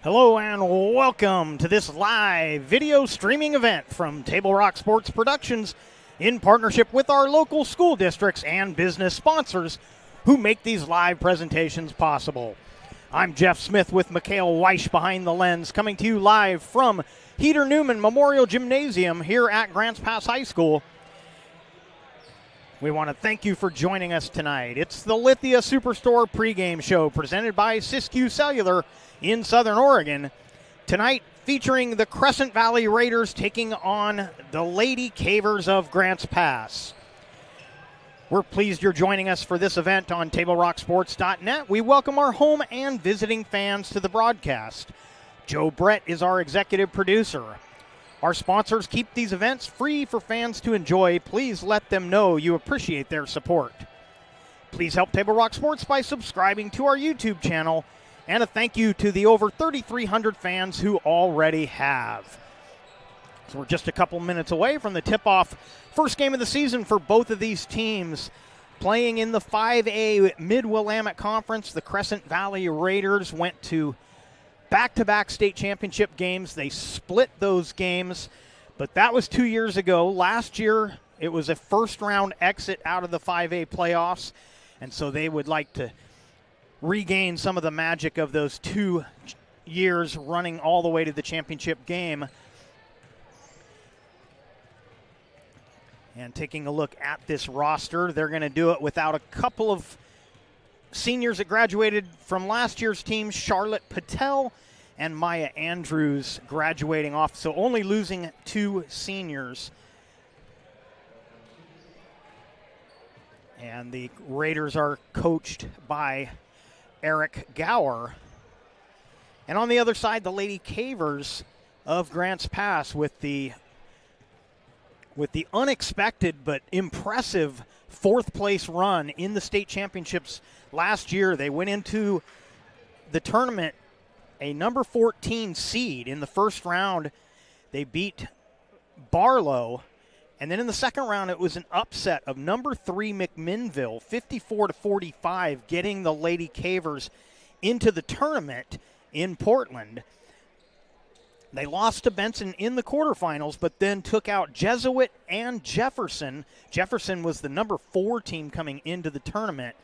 Hello and welcome to this live video streaming event from Table Rock Sports Productions in partnership with our local school districts and business sponsors who make these live presentations possible. I'm Jeff Smith with Mikhail Weish behind the lens, coming to you live from Heater Newman Memorial Gymnasium here at Grants Pass High School. We want to thank you for joining us tonight. It's the Lithia Superstore pregame show presented by Siskiyou Cellular in Southern Oregon. Tonight featuring the Crescent Valley Raiders taking on the Lady Cavers of Grants Pass. We're pleased you're joining us for this event on TableRockSports.net. We welcome our home and visiting fans to the broadcast. Joe Brett is our executive producer. Our sponsors keep these events free for fans to enjoy. Please let them know you appreciate their support. Please help Table Rock Sports by subscribing to our YouTube channel, and a thank you to the over 3,300 fans who already have. So we're just a couple minutes away from the tip-off first game of the season for both of these teams. Playing in the 5A Mid-Willamette Conference, the Crescent Valley Raiders went to back-to-back state championship games. They split those games, but that was 2 years ago. Last year, it was a first-round exit out of the 5A playoffs, and so they would like to regain some of the magic of those 2 years running all the way to the championship game. And taking a look at this roster, they're going to do it without a couple of seniors that graduated from last year's team, Charlotte Patel and Maya Andrews graduating off, so only losing 2 seniors. And the Raiders are coached by Eric Gower. And on the other side, the Lady Cavers of Grants Pass with the unexpected but impressive 4th place run in the state championships last year. They went into the tournament a number 14 seed. In the first round, they beat Barlow. And then in the second round, it was an upset of number 3 McMinnville, 54-45, getting the Lady Cavers into the tournament in Portland. They lost to Benson in the quarterfinals, but then took out Jesuit and Jefferson. Jefferson was the number 4 team coming into the tournament.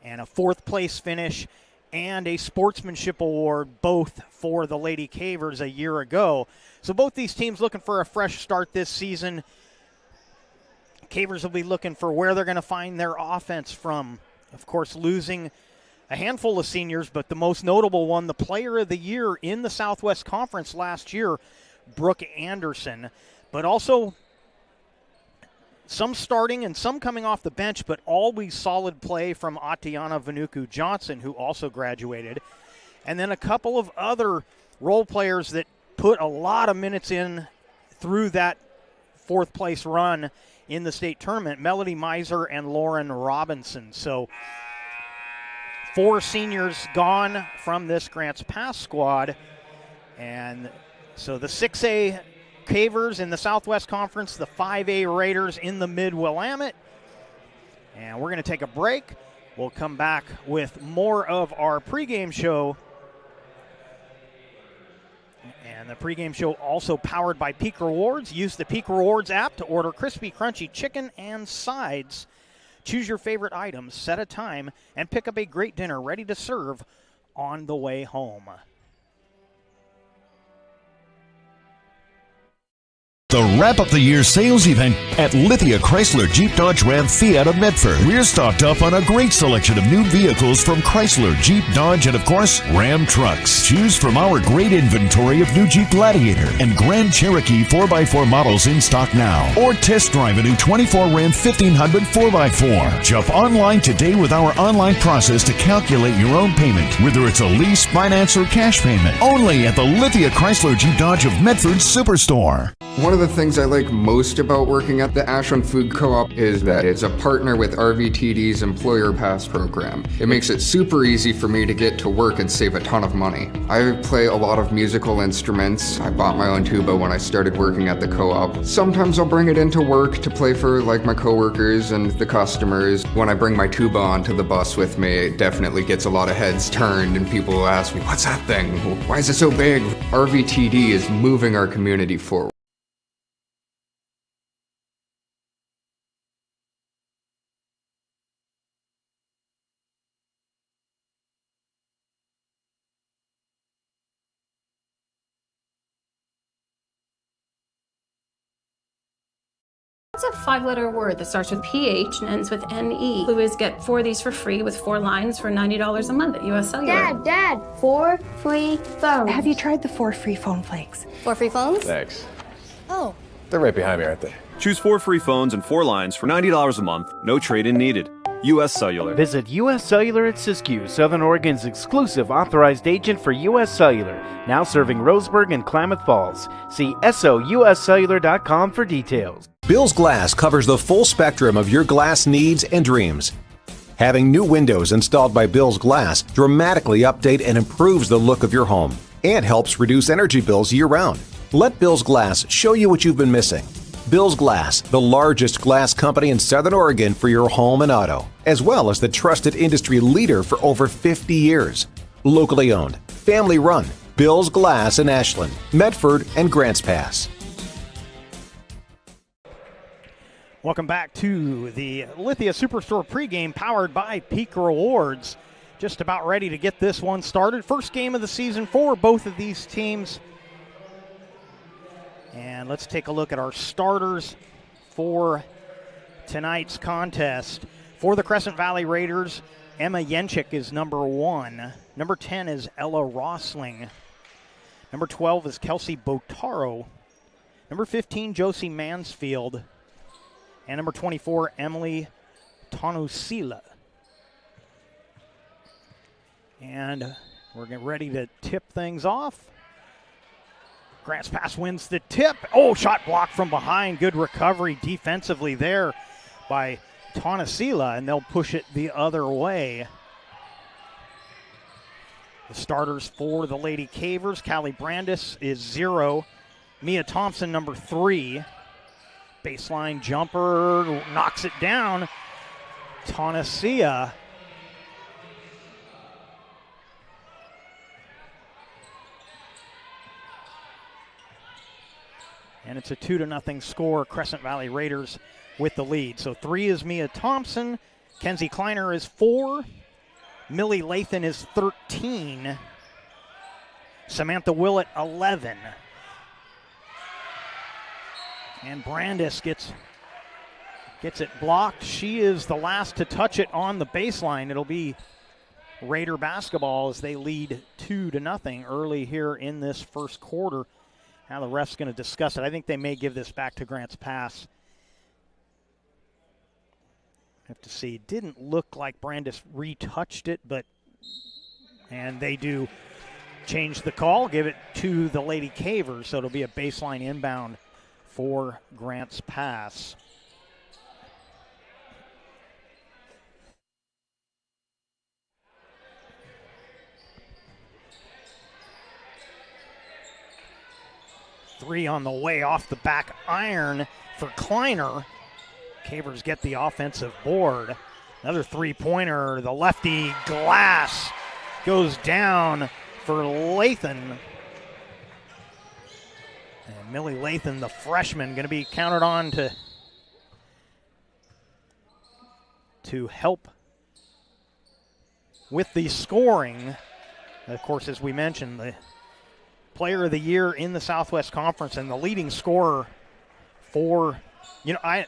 And a 4th place finish and a sportsmanship award, both for the Lady Cavers a year ago. So both these teams looking for a fresh start this season. Cavers will be looking for where they're going to find their offense from. Of course, losing a handful of seniors, but the most notable one, the player of the year in the Southwest Conference last year, Brooke Anderson. But also some starting and some coming off the bench, but always solid play from Atiana Vanuku-Johnson, who also graduated. And then a couple of other role players that put a lot of minutes in through that 4th place run in the state tournament, Melody Miser and Lauren Robinson. So 4 seniors gone from this Grants Pass squad. And so the 6A Cavers in the Southwest Conference, the 5A Raiders in the Mid-Willamette. And we're going to take a break. We'll come back with more of our pregame show. And the pregame show also powered by Peak Rewards. Use the Peak Rewards app to order crispy, crunchy chicken and sides. Choose your favorite items, set a time, and pick up a great dinner ready to serve on the way home. The wrap-up-the-year sales event at Lithia Chrysler Jeep Dodge Ram Fiat of Medford. We're stocked up on a great selection of new vehicles from Chrysler, Jeep, Dodge, and of course, Ram trucks. Choose from our great inventory of new Jeep Gladiator and Grand Cherokee 4x4 models in stock now. Or test drive a new 24 Ram 1500 4x4. Jump online today with our online process to calculate your own payment, whether it's a lease, finance, or cash payment. Only at the Lithia Chrysler Jeep Dodge of Medford Superstore. One of the things I like most about working at the Ashland Food Co-op is that it's a partner with RVTD's Employer Pass program. It makes it super easy for me to get to work and save a ton of money. I play a lot of musical instruments. I bought my own tuba when I started working at the co-op. Sometimes I'll bring it into work to play for like my coworkers and the customers. When I bring my tuba onto the bus with me, it definitely gets a lot of heads turned and people will ask me, "What's that thing? Why is it so big?" RVTD is moving our community forward. It's a 5-letter word that starts with PH and ends with NE. Louis get 4 of these for free with 4 lines for $90 a month at US Cellular. Dad, 4 free phones. Have you tried the 4 free phone flakes? 4 free phones? Thanks. Oh. They're right behind me, aren't they? Choose 4 free phones and 4 lines for $90 a month. No trade-in needed. US Cellular. Visit US Cellular at Siskiyou, Southern Oregon's exclusive authorized agent for US Cellular, now serving Roseburg and Klamath Falls. See souscellular.com for details. Bill's Glass covers the full spectrum of your glass needs and dreams. Having new windows installed by Bill's Glass dramatically update and improves the look of your home and helps reduce energy bills year-round. Let Bill's Glass show you what you've been missing. Bill's Glass, the largest glass company in Southern Oregon for your home and auto, as well as the trusted industry leader for over 50 years. Locally owned, family run, Bill's Glass in Ashland, Medford, and Grants Pass. Welcome back to the Lithia Superstore pregame powered by Peak Rewards. Just about ready to get this one started. First game of the season for both of these teams. And let's take a look at our starters for tonight's contest. For the Crescent Valley Raiders, Emma Yenchik is number 1. Number 10 is Ella Rossling. Number 12 is Kelsey Botaro. Number 15, Josie Mansfield. And number 24, Emily Tonusila. And we're getting ready to tip things off. Grants Pass wins the tip. Oh, shot blocked from behind. Good recovery defensively there by Tonusila, and they'll push it the other way. The starters for the Lady Cavers, Callie Brandis is 0. Mia Thompson, number 3. Baseline jumper, knocks it down. Tonusila. And it's a 2-0 score. Crescent Valley Raiders with the lead. So 3 is Mia Thompson. Kenzie Kleiner is 4. Millie Lathan is 13. Samantha Willett, 11. And Brandis gets it blocked. She is the last to touch it on the baseline. It'll be Raider basketball as they lead 2-0 early here in this first quarter. Now the ref's going to discuss it. I think they may give this back to Grants Pass. Have to see. Didn't look like Brandis retouched it, and they do change the call, give it to the Lady Cavers, so it'll be a baseline inbound for Grants Pass. Three on the way off the back iron for Kleiner. Cavers get the offensive board. Another three-pointer. The lefty glass goes down for Lathan. And Millie Lathan, the freshman, going to be counted on to help with the scoring. Of course, as we mentioned, the Player of the Year in the Southwest Conference and the leading scorer for, I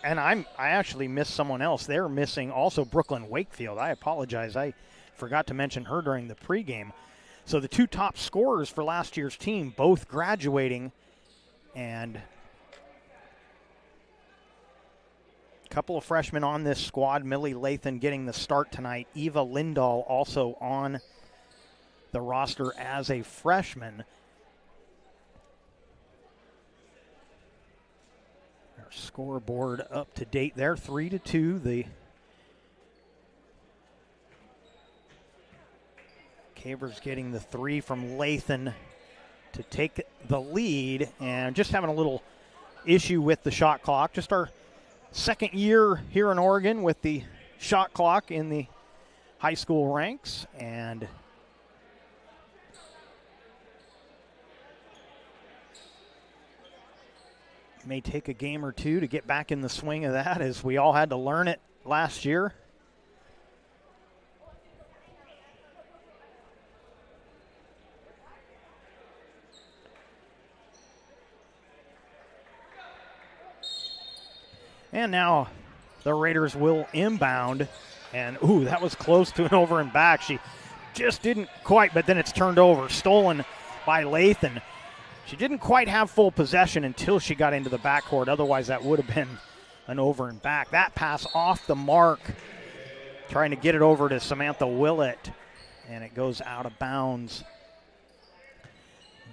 actually missed someone else. They're missing also Brooklyn Wakefield. I apologize. I forgot to mention her during the pregame. So the 2 top scorers for last year's team, both graduating, and a couple of freshmen on this squad. Millie Lathan getting the start tonight. Eva Lindahl also on the roster as a freshman. Scoreboard up to date there, 3-2. The Cavers getting the 3 from Lathan to take the lead, and just having a little issue with the shot clock. Just our second year here in Oregon with the shot clock in the high school ranks, and may take a game or two to get back in the swing of that, as we all had to learn it last year. And now the Raiders will inbound. And, ooh, that was close to an over and back. She just didn't quite, but then it's turned over. Stolen by Lathan. She didn't quite have full possession until she got into the backcourt. Otherwise, that would have been an over and back. That pass off the mark, trying to get it over to Samantha Willett. And it goes out of bounds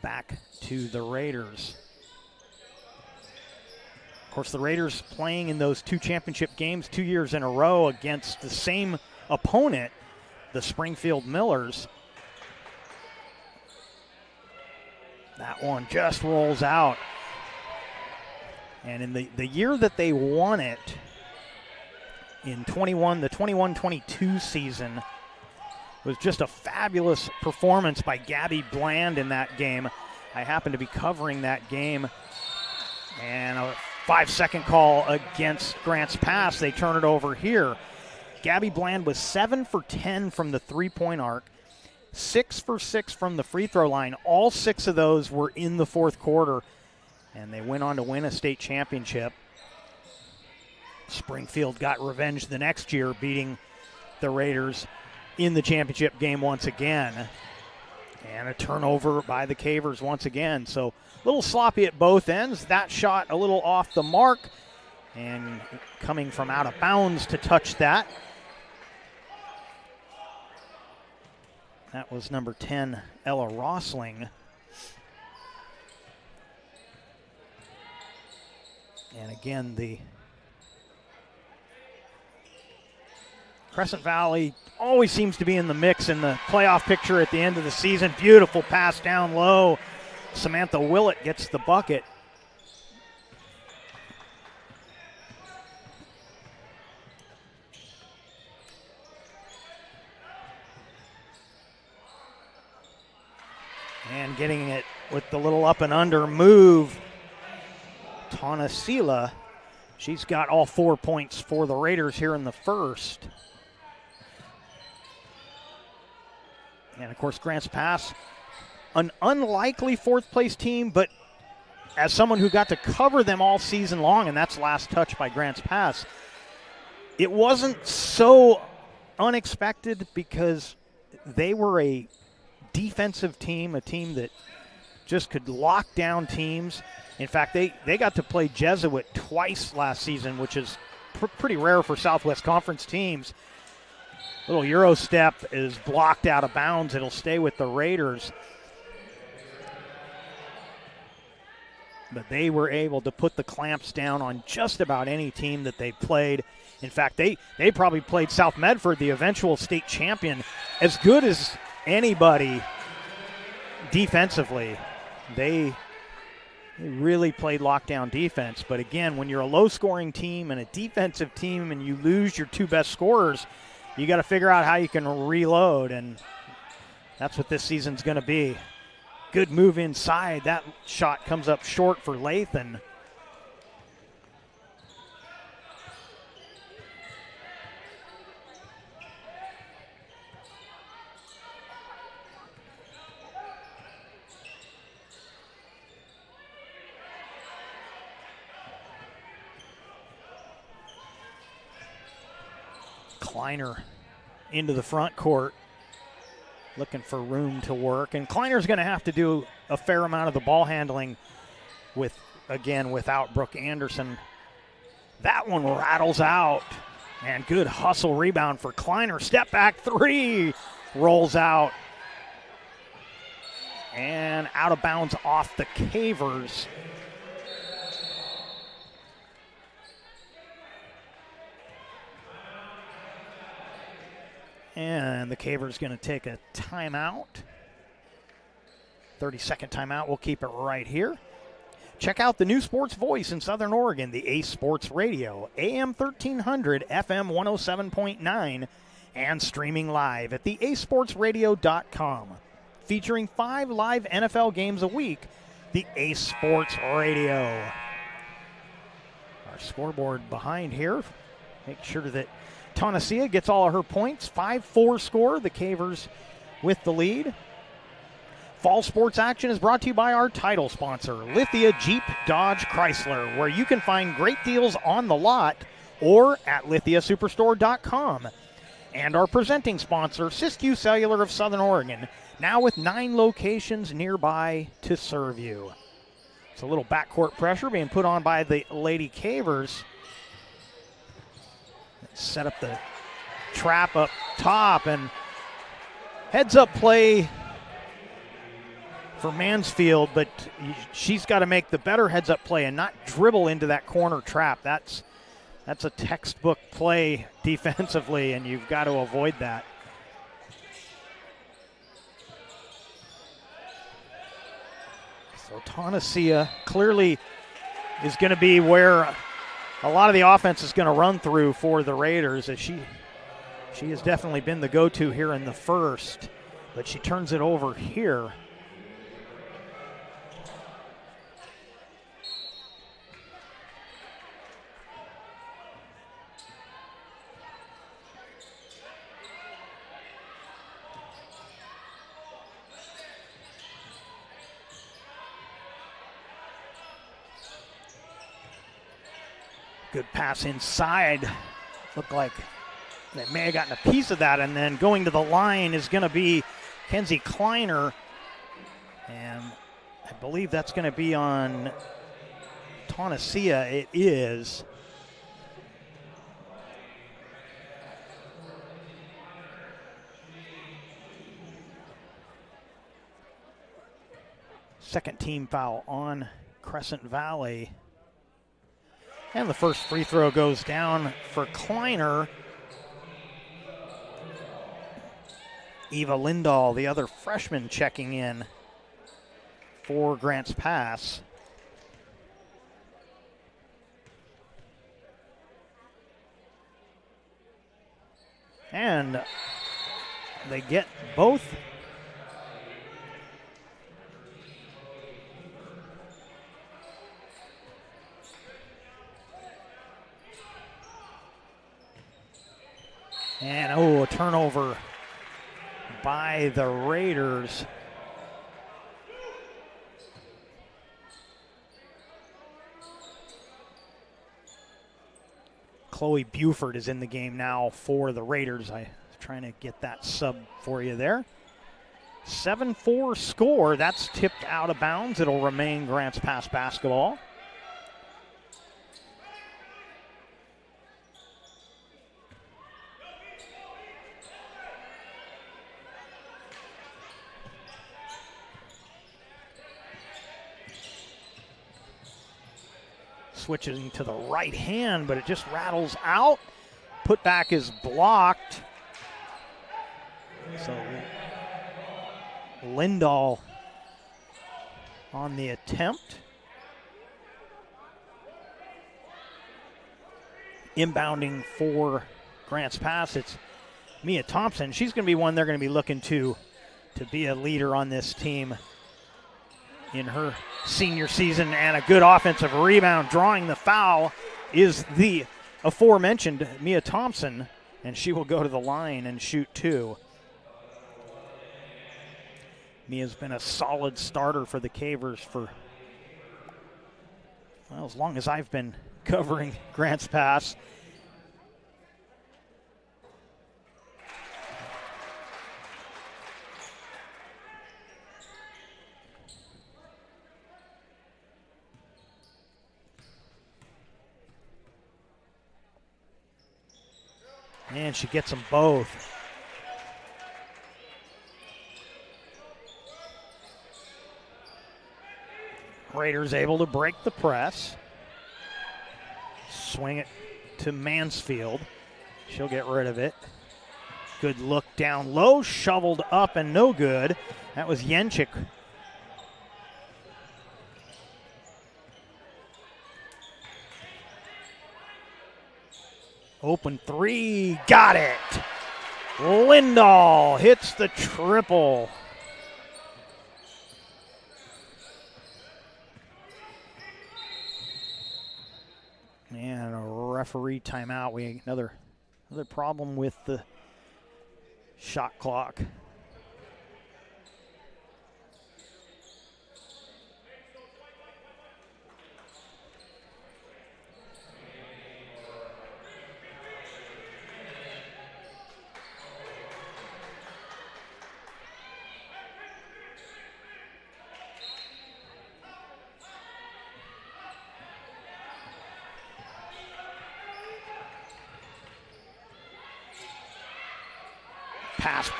back to the Raiders. Of course, the Raiders playing in those 2 championship games 2 years in a row against the same opponent, the Springfield Millers. That one just rolls out. And in the year that they won it, in the 21-22 season, was just a fabulous performance by Gabby Bland in that game. I happened to be covering that game, and a 5-second call against Grants Pass. They turn it over here. Gabby Bland was 7 for 10 from the three-point arc, 6 for 6 from the free throw line. All 6 of those were in the fourth quarter, and they went on to win a state championship. Springfield got revenge the next year, beating the Raiders in the championship game once again. And a turnover by the Cavers once again. So a little sloppy at both ends. That shot a little off the mark, and coming from out of bounds to touch that. That was number 10, Ella Rossling. And again, the Crescent Valley always seems to be in the mix in the playoff picture at the end of the season. Beautiful pass down low. Samantha Willett gets the bucket. And getting it with the little up and under move, Tonasila. She's got all 4 points for the Raiders here in the first. And, of course, Grants Pass, an unlikely fourth-place team, but as someone who got to cover them all season long, and that's last touch by Grants Pass, it wasn't so unexpected because they were a defensive team, a team that just could lock down teams. In fact, they got to play Jesuit twice last season, which is pretty rare for Southwest Conference teams. Little Euro step is blocked out of bounds. It'll stay with the Raiders. But they were able to put the clamps down on just about any team that they played. In fact, they probably played South Medford, the eventual state champion, as good as anybody defensively. They really played lockdown defense. But again, when you're a low-scoring team and a defensive team and you lose your 2 best scorers, you got to figure out how you can reload, and that's what this season's going to be. Good move inside. That shot comes up short for Lathan. Kleiner into the front court, looking for room to work. And Kleiner's going to have to do a fair amount of the ball handling without Brooke Anderson. That one rattles out. And good hustle rebound for Kleiner. Step back 3 rolls out. And out of bounds off the Cavers. And the Cavers going to take a timeout. 30-second timeout. We'll keep it right here. Check out the new sports voice in Southern Oregon, the Ace Sports Radio, AM 1300, FM 107.9, and streaming live at theacesportsradio.com. Featuring 5 live NFL games a week, the Ace Sports Radio. Our scoreboard behind here. Make sure that Tonacia gets all of her points. 5-4 score, the Cavers with the lead. Fall sports action is brought to you by our title sponsor, Lithia Jeep Dodge Chrysler, where you can find great deals on the lot or at lithiasuperstore.com. And our presenting sponsor, Siskiyou Cellular of Southern Oregon, now with 9 locations nearby to serve you. It's a little backcourt pressure being put on by the Lady Cavers. Set up the trap up top, and heads-up play for Mansfield, but she's got to make the better heads-up play and not dribble into that corner trap. That's a textbook play defensively, and you've got to avoid that. So Tonacia clearly is going to be where a lot of the offense is going to run through for the Raiders, as she has definitely been the go-to here in the first, but she turns it over here. Good pass inside. Looked like they may have gotten a piece of that, and then going to the line is going to be Kenzie Kleiner. And I believe that's going to be on Tonacia. It is. Second team foul on Crescent Valley. And the first free throw goes down for Kleiner. Eva Lindahl, the other freshman, checking in for Grants Pass. And they get both. And, a turnover by the Raiders. Chloe Buford is in the game now for the Raiders. I was trying to get that sub for you there. 7-4 score. That's tipped out of bounds. It'll remain Grants Pass basketball. Switching to the right hand, but it just rattles out. Putback is blocked. So Lindahl on the attempt. Inbounding for Grants Pass, it's Mia Thompson. She's going to be one they're going to be looking to be a leader on this team in her senior season, and a good offensive rebound. Drawing the foul is the aforementioned Mia Thompson, and she will go to the line and shoot 2. Mia's been a solid starter for the Cavers for, well, as long as I've been covering Grants Pass. And she gets them both. Raiders able to break the press. Swing it to Mansfield. She'll get rid of it. Good look down low, shoveled up and no good. That was Yenchik. Open three, got it. Lindahl hits the triple. And a referee timeout. We another problem with the shot clock. Pass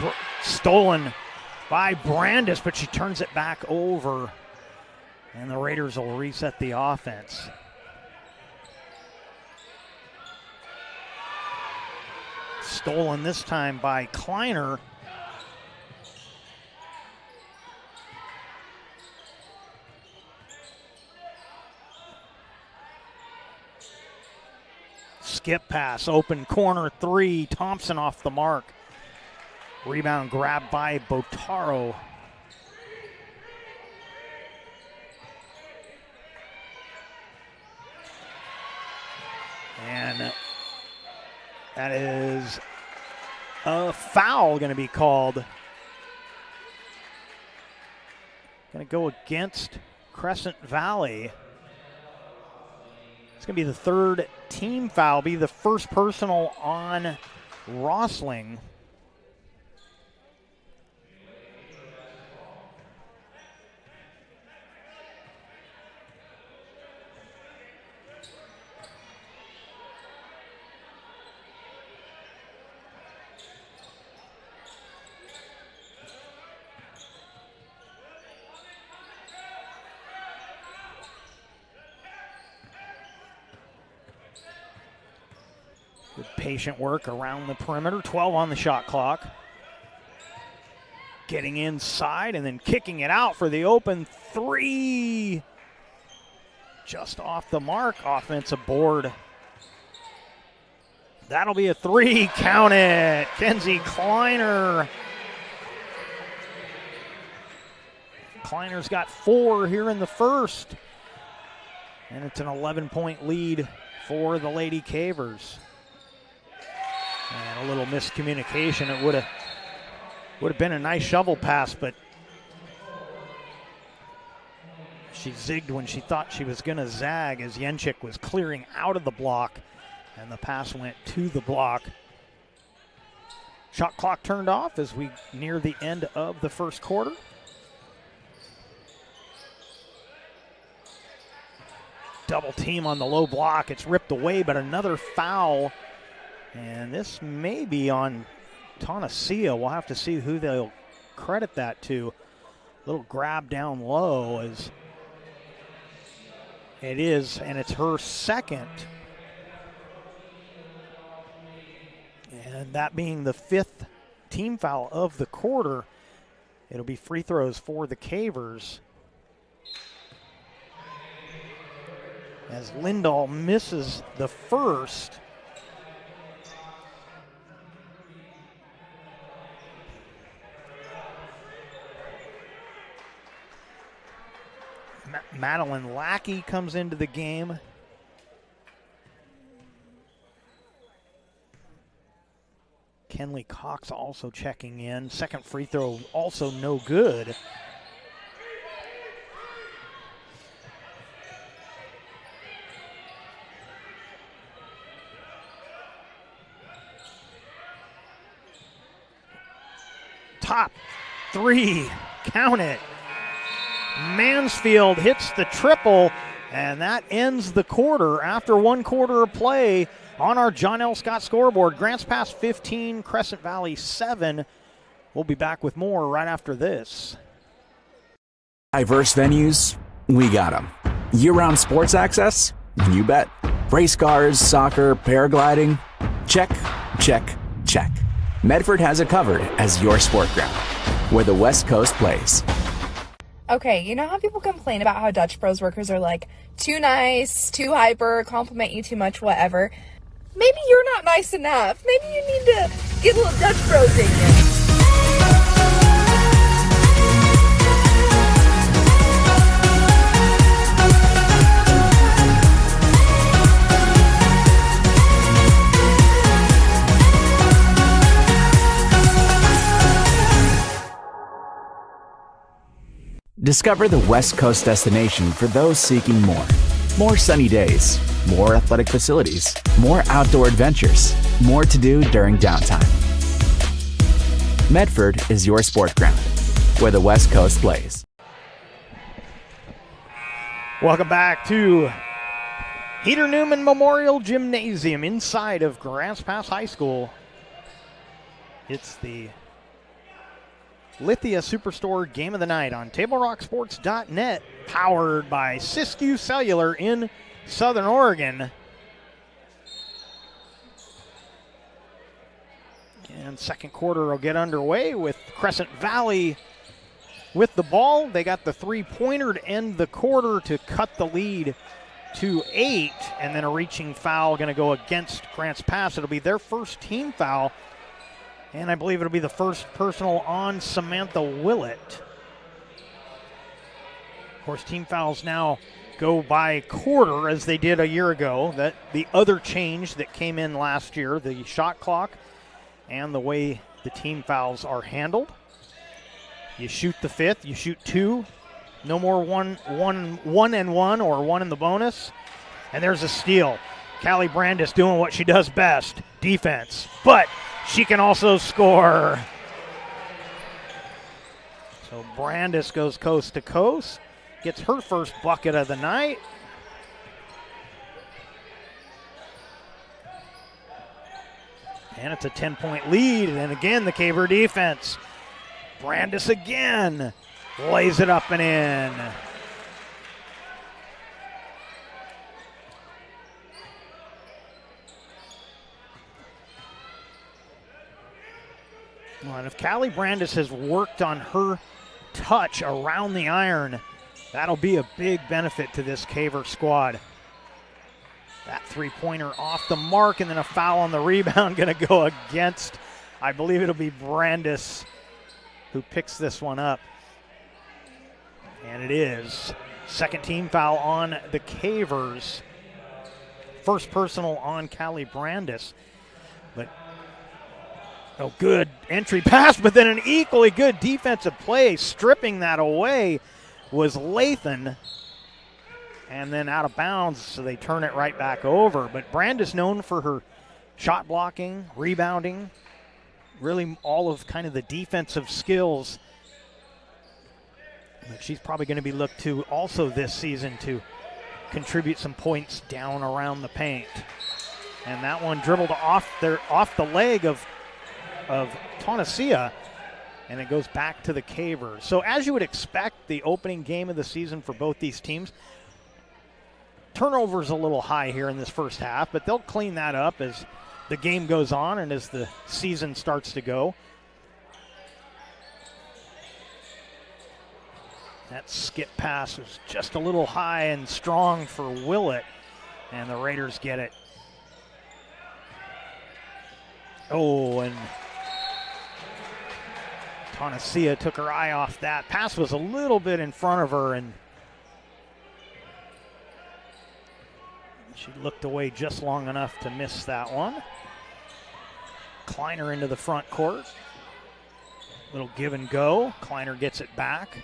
stolen by Brandis, but she turns it back over. And the Raiders will reset the offense. Stolen this time by Kleiner. Skip pass, open corner three. Thompson off the mark. Rebound grabbed by Botaro. And that is a foul going to be called. Going to go against Crescent Valley. It's going to be the third team foul, be the first personal on Rossling. Good patient work around the perimeter. 12 on the shot clock. Getting inside and then kicking it out for the open three. Just off the mark. Offensive board. That'll be a three. Count it. Kenzie Kleiner. Kleiner's got 4 here in the first. And it's an 11-point lead for the Lady Cavers. And a little miscommunication. It would have been a nice shovel pass, but she zigged when she thought she was going to zag as Yenchik was clearing out of the block, and the pass went to the block. Shot clock turned off as we near the end of the first quarter. Double team on the low block. It's ripped away, but another foul. And this may be on Tonacia. We'll have to see who they'll credit that to. Little grab down low as it is, and it's her second. And that being the 5th team foul of the quarter, it'll be free throws for the Cavers. As Lindahl misses the first. Madeline Lackey comes into the game. Kenley Cox also checking in. Second free throw also no good. Top three, count it. Mansfield hits the triple, and that ends the quarter. After 1 quarter of play on our John L. Scott scoreboard, Grants Pass 15, Crescent Valley 7. We'll be back with more right after this. Diverse venues, we got them. Year-round sports access? You bet. Race cars, soccer, paragliding? Check, check, check. Medford has it covered as your sport ground, where the West Coast plays. Okay, you know how people complain about how Dutch Bros workers are like too nice, too hyper, compliment you too much, whatever? Maybe you're not nice enough. Maybe you need to get a little Dutch Bros in you. Discover the West Coast destination for those seeking more. More sunny days, more athletic facilities, more outdoor adventures, more to do during downtime. Medford is your sport ground, where the West Coast plays. Welcome back to Heater Newman Memorial Gymnasium inside of Grants Pass High School. It's the Lithia Superstore Game of the Night on TableRockSports.net, powered by Siskiyou Cellular in Southern Oregon. And second quarter will get underway with Crescent Valley with the ball. They got the three-pointer to end the quarter to cut the lead to 8, and then a reaching foul going to go against Grants Pass. It'll be their first team foul. And I believe it'll be the first personal on Samantha Willett. Of course, team fouls now go by quarter as they did a year ago. That the other change that came in last year, the shot clock and the way the team fouls are handled. You shoot the fifth, you shoot 2. No more one and one or one in the bonus. And there's a steal. Callie Brandis doing what she does best, defense. But she can also score. So Brandis goes coast to coast, gets her first bucket of the night. And it's a 10-point lead. And again, the Caver defense. Brandis again lays it up and in. Well, and if Callie Brandis has worked on her touch around the iron, that'll be a big benefit to this Caver squad. That three-pointer off the mark, and then a foul on the rebound going to go against, I believe it'll be Brandis who picks this one up. And it is. Second team foul on the Cavers. First personal on Callie Brandis. But oh, good entry pass, but then an equally good defensive play. Stripping that away was Lathan. And then out of bounds, so they turn it right back over. But Brandis known for her shot blocking, rebounding, really all of kind of the defensive skills. But she's probably going to be looked to also this season to contribute some points down around the paint. And that one dribbled off the leg of Tonasia, and it goes back to the Cavers. So as you would expect, the opening game of the season for both these teams, turnovers a little high here in this first half, but they'll clean that up as the game goes on and as the season starts to go. That skip pass was just a little high and strong for Willett, and the Raiders get it. Oh, and Tonasia took her eye off that. Pass was a little bit in front of her, and she looked away just long enough to miss that one. Kleiner into the front court. Little give and go. Kleiner gets it back.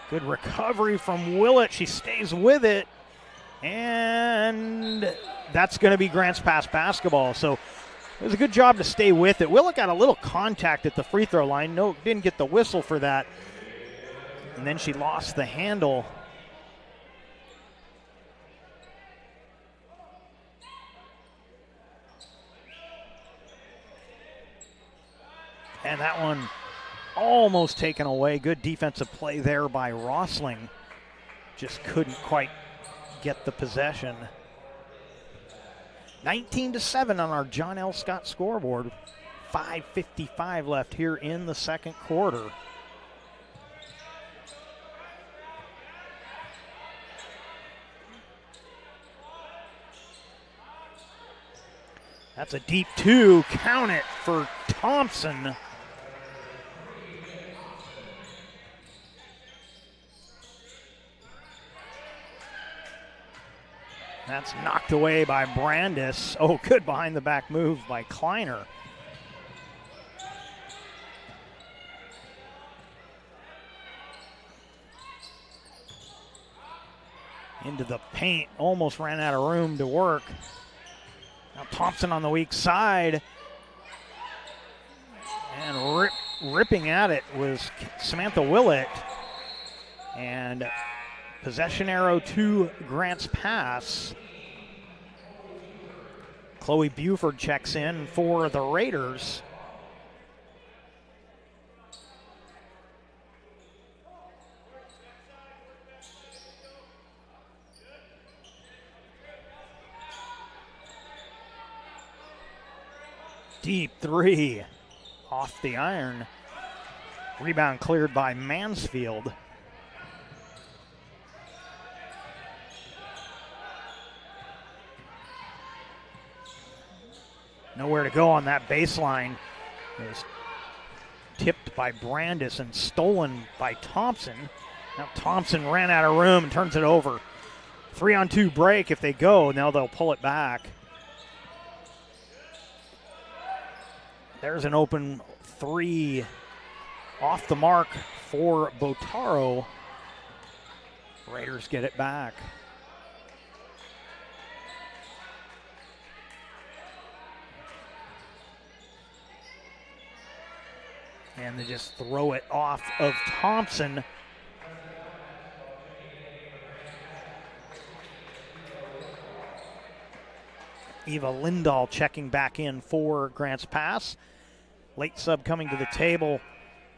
Good recovery from Willett. She stays with it. And that's going to be Grants Pass basketball. So it was a good job to stay with it. Willett got a little contact at the free throw line. No, didn't get the whistle for that. And then she lost the handle. And that one almost taken away. Good defensive play there by Rossling. Just couldn't quite get the possession. 19-7 on our John L. Scott scoreboard. 5:55 left here in the second quarter. That's a deep two. Count it for Thompson. That's knocked away by Brandis. Oh, good behind the back move by Kleiner. Into the paint, almost ran out of room to work. Now Thompson on the weak side. And ripping at it was Samantha Willett. And possession arrow to Grant's Pass. Chloe Buford checks in for the Raiders. Deep three off the iron. Rebound cleared by Mansfield. Nowhere to go on that baseline. It was tipped by Brandis and stolen by Thompson. Now Thompson ran out of room and turns it over. 3-on-2 break if they go. Now they'll pull it back. There's an open three off the mark for Botaro. Raiders get it back. And they just throw it off of Thompson. Eva Lindahl checking back in for Grant's Pass. Late sub coming to the table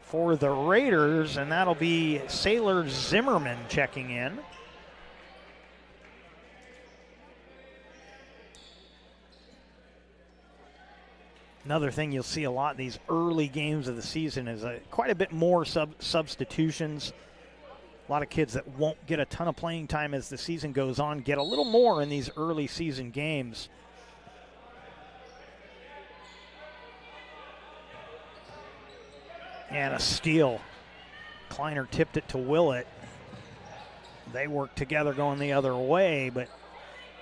for the Raiders, and that'll be Sailor Zimmerman checking in. Another thing you'll see a lot in these early games of the season is quite a bit more substitutions. A lot of kids that won't get a ton of playing time as the season goes on get a little more in these early season games. And a steal. Kleiner tipped it to Willett. They work together going the other way, but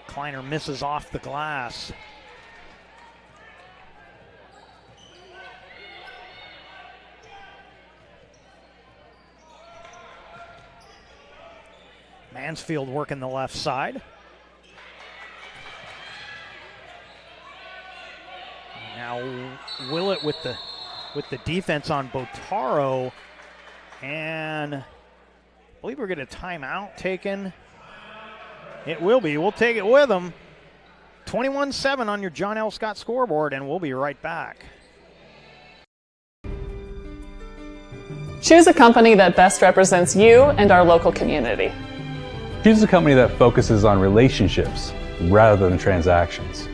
Kleiner misses off the glass. Mansfield working the left side. Now Willett with the defense on Botaro, and I believe we're getting a timeout taken. It will be. We'll take it with them. 21-7 on your John L. Scott scoreboard, and we'll be right back. Choose a company that best represents you and our local community. Choose a company that focuses on relationships rather than transactions.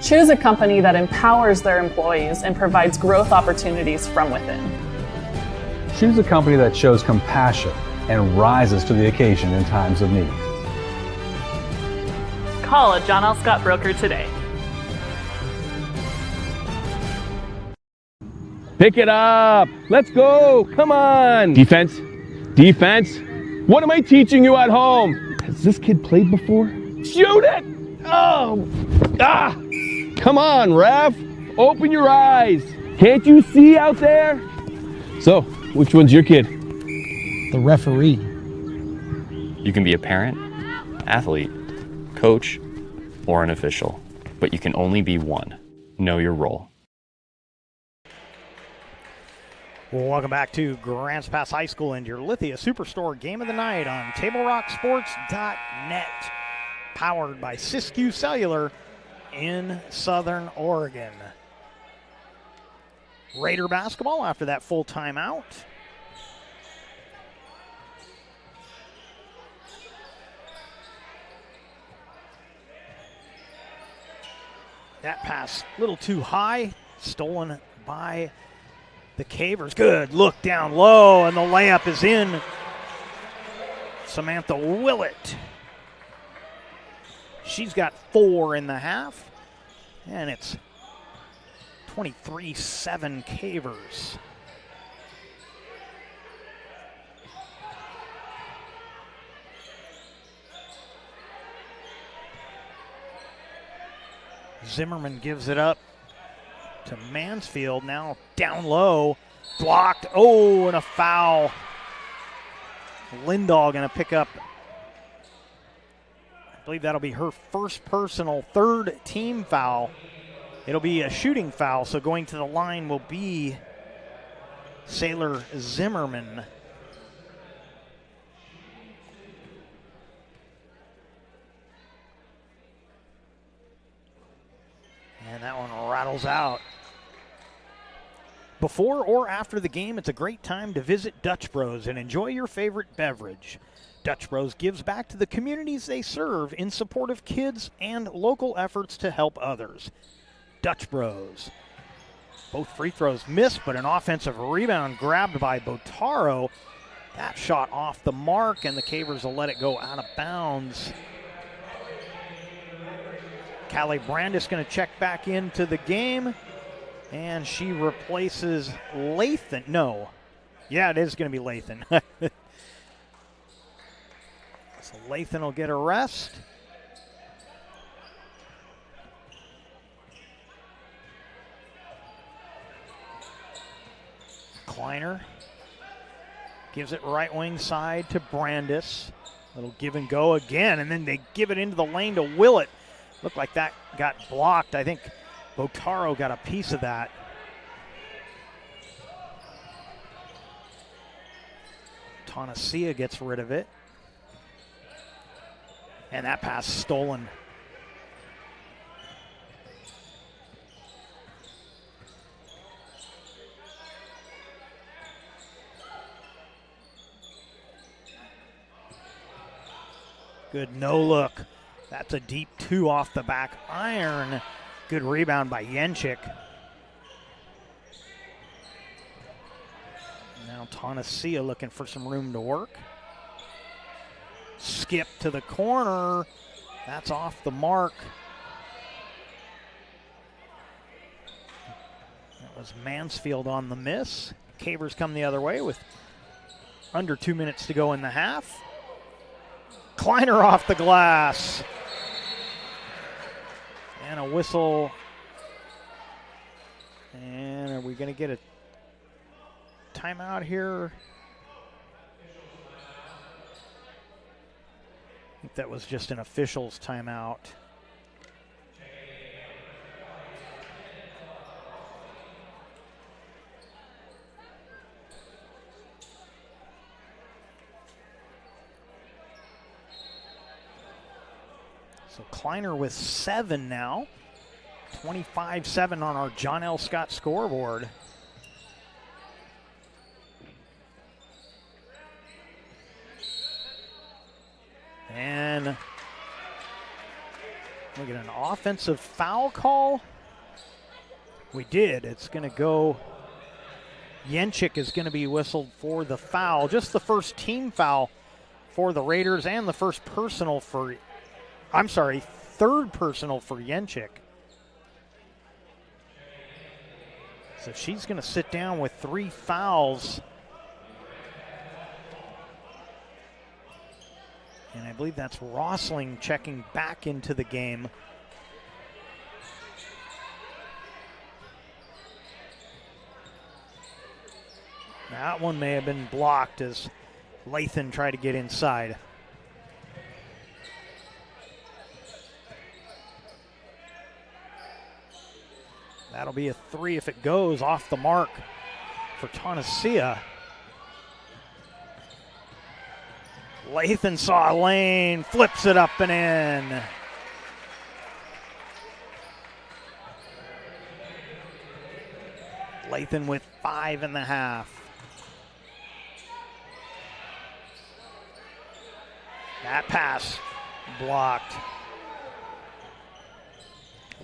Choose a company that empowers their employees and provides growth opportunities from within. Choose a company that shows compassion and rises to the occasion in times of need. Call a John L. Scott broker today. Pick it up. Let's go. Come on. Defense. Defense. What am I teaching you at home? Has this kid played before? Shoot it. Oh. Ah. Come on, ref. Open your eyes. Can't you see out there? So, which one's your kid? The referee. You can be a parent, athlete, coach, or an official, but you can only be one. Know your role. Well, welcome back to Grants Pass High School and your Lithia Superstore Game of the Night on TableRockSports.net. Powered by Siskiyou Cellular in Southern Oregon. Raider basketball after that full timeout. That pass a little too high, stolen by the Cavers. Good look down low, and the layup is in. Samantha Willett. She's got 4 in the half, and it's 23-7 Cavers. Zimmerman gives it up to Mansfield, now down low, blocked, oh, and a foul. Lindahl gonna pick up, I believe that'll be her first personal, 3rd team foul. It'll be a shooting foul, so going to the line will be Sailor Zimmerman. And that one rattles out. Before or after the game, it's a great time to visit Dutch Bros and enjoy your favorite beverage. Dutch Bros gives back to the communities they serve in support of kids and local efforts to help others. Dutch Bros. Both free throws missed, but an offensive rebound grabbed by Botaro. That shot off the mark, and the Cavers will let it go out of bounds. Callie Brandis going to check back into the game, and she replaces Lathan. No. Yeah, it is going to be Lathan. So Lathan will get a rest. Kleiner gives it right wing side to Brandis. Little give and go again, and then they give it into the lane to Willett. Looked like that got blocked. I think Botaro got a piece of that. Tonacia gets rid of it. And that pass stolen. Good no look. That's a deep 2 off the back iron. Good rebound by Yenchik. Now Tonacia looking for some room to work. Skip to the corner. That's off the mark. That was Mansfield on the miss. Cavers come the other way with under 2 minutes to go in the half. Kleiner off the glass. And a whistle. And are we going to get a timeout here? I think that was just an official's timeout. So Kleiner with 7 now. 25-7 on our John L. Scott scoreboard. And we get an offensive foul call. We did. It's going to go. Yenchik is going to be whistled for the foul. Just the first team foul for the Raiders and the first personal for, I'm sorry, third personal for Yenchik. So she's going to sit down with 3 fouls. And I believe that's Rossling checking back into the game. That one may have been blocked as Lathan tried to get inside. That'll be a 3 if it goes off the mark for Tonacia. Lathan saw a lane, flips it up and in. Lathan with 5.5. That pass blocked.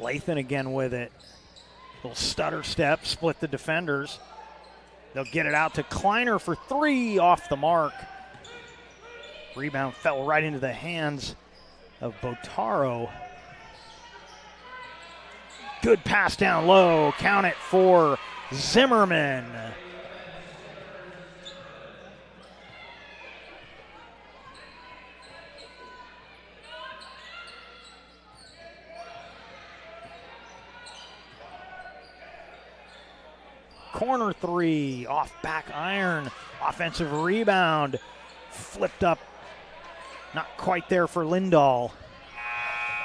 Lathan again with it. Little stutter step, split the defenders. They'll get it out to Kleiner for 3, off the mark. Rebound fell right into the hands of Botaro. Good pass down low. Count it for Zimmerman. Corner 3, off back iron. Offensive rebound. Flipped up. Not quite there for Lindahl.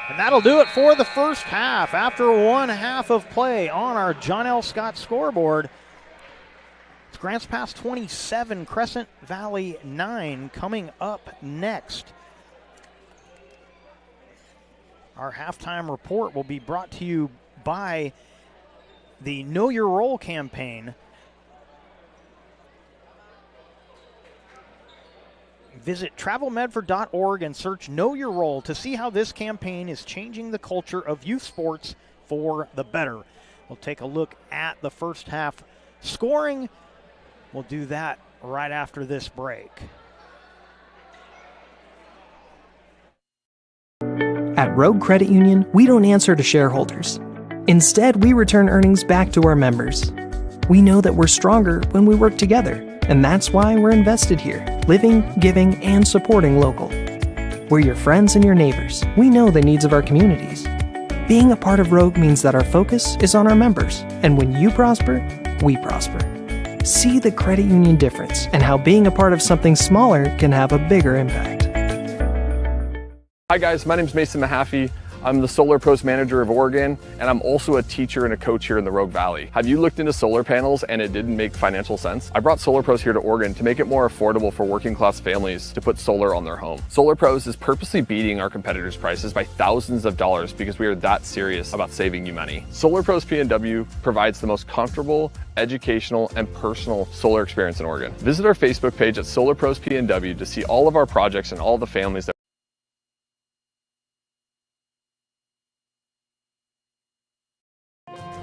And that'll do it for the first half. After 1 half of play on our John L. Scott scoreboard, it's Grants Pass 27, Crescent Valley 9 coming up next. Our halftime report will be brought to you by the Know Your Role campaign. Visit travelmedford.org and search Know Your Role to see how this campaign is changing the culture of youth sports for the better. We'll take a look at the first half scoring. We'll do that right after this break. At Rogue Credit Union, we don't answer to shareholders. Instead, we return earnings back to our members. We know that we're stronger when we work together, and that's why we're invested here, living, giving, and supporting local. We're your friends and your neighbors. We know the needs of our communities. Being a part of Rogue means that our focus is on our members, and when you prosper, we prosper. See the credit union difference and how being a part of something smaller can have a bigger impact. Hi guys, my name is Mason Mahaffey. I'm the Solar Pros Manager of Oregon, and I'm also a teacher and a coach here in the Rogue Valley. Have you looked into solar panels and it didn't make financial sense? I brought Solar Pros here to Oregon to make it more affordable for working class families to put solar on their home. Solar Pros is purposely beating our competitors' prices by thousands of dollars because we are that serious about saving you money. Solar Pros PNW provides the most comfortable, educational, and personal solar experience in Oregon. Visit our Facebook page at Solar Pros PNW to see all of our projects and all the families that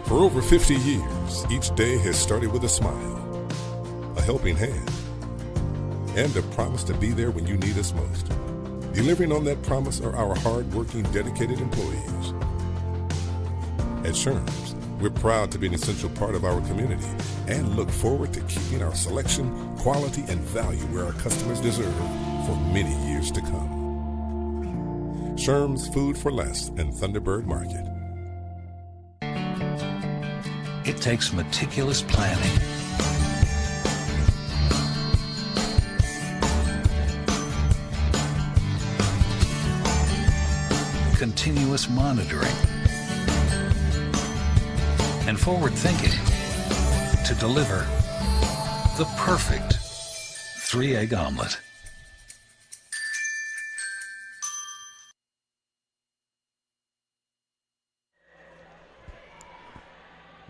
For over 50 years, each day has started with a smile, a helping hand, and a promise to be there when you need us most. Delivering on that promise are our hard-working, dedicated employees. At Sherms, we're proud to be an essential part of our community and look forward to keeping our selection, quality, and value where our customers deserve for many years to come. Sherms Food for Less and Thunderbird Market. It takes meticulous planning, continuous monitoring, and forward thinking to deliver the perfect 3-egg omelet.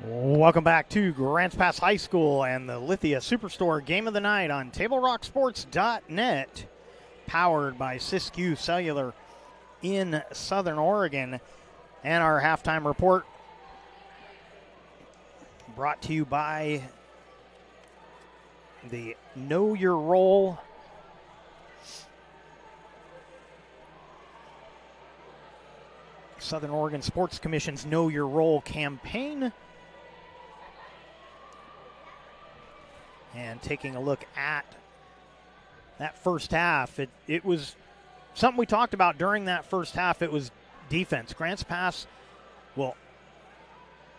Welcome back to Grants Pass High School and the Lithia Superstore Game of the Night on TableRockSports.net, powered by Siskiyou Cellular in Southern Oregon. And our halftime report brought to you by the Know Your Role Southern Oregon Sports Commission's Know Your Role campaign. And taking a look at that first half, it was something we talked about during that first half. It was defense. Grants Pass will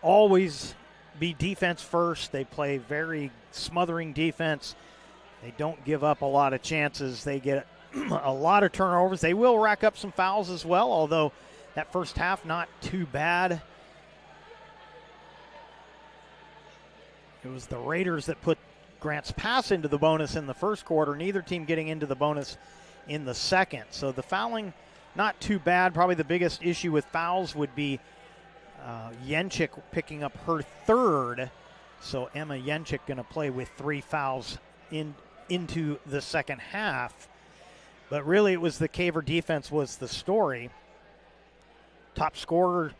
always be defense first. They play very smothering defense. They don't give up a lot of chances. They get a lot of turnovers. They will rack up some fouls as well, although that first half not too bad. It was the Raiders that put Grants Pass into the bonus in the first quarter, neither team getting into the bonus in the second. So the fouling, not too bad. Probably the biggest issue with fouls would be Yenchik picking up her third. So Emma Yenchik going to play with 3 fouls into the second half. But really it was the Caver defense was the story. Top scorer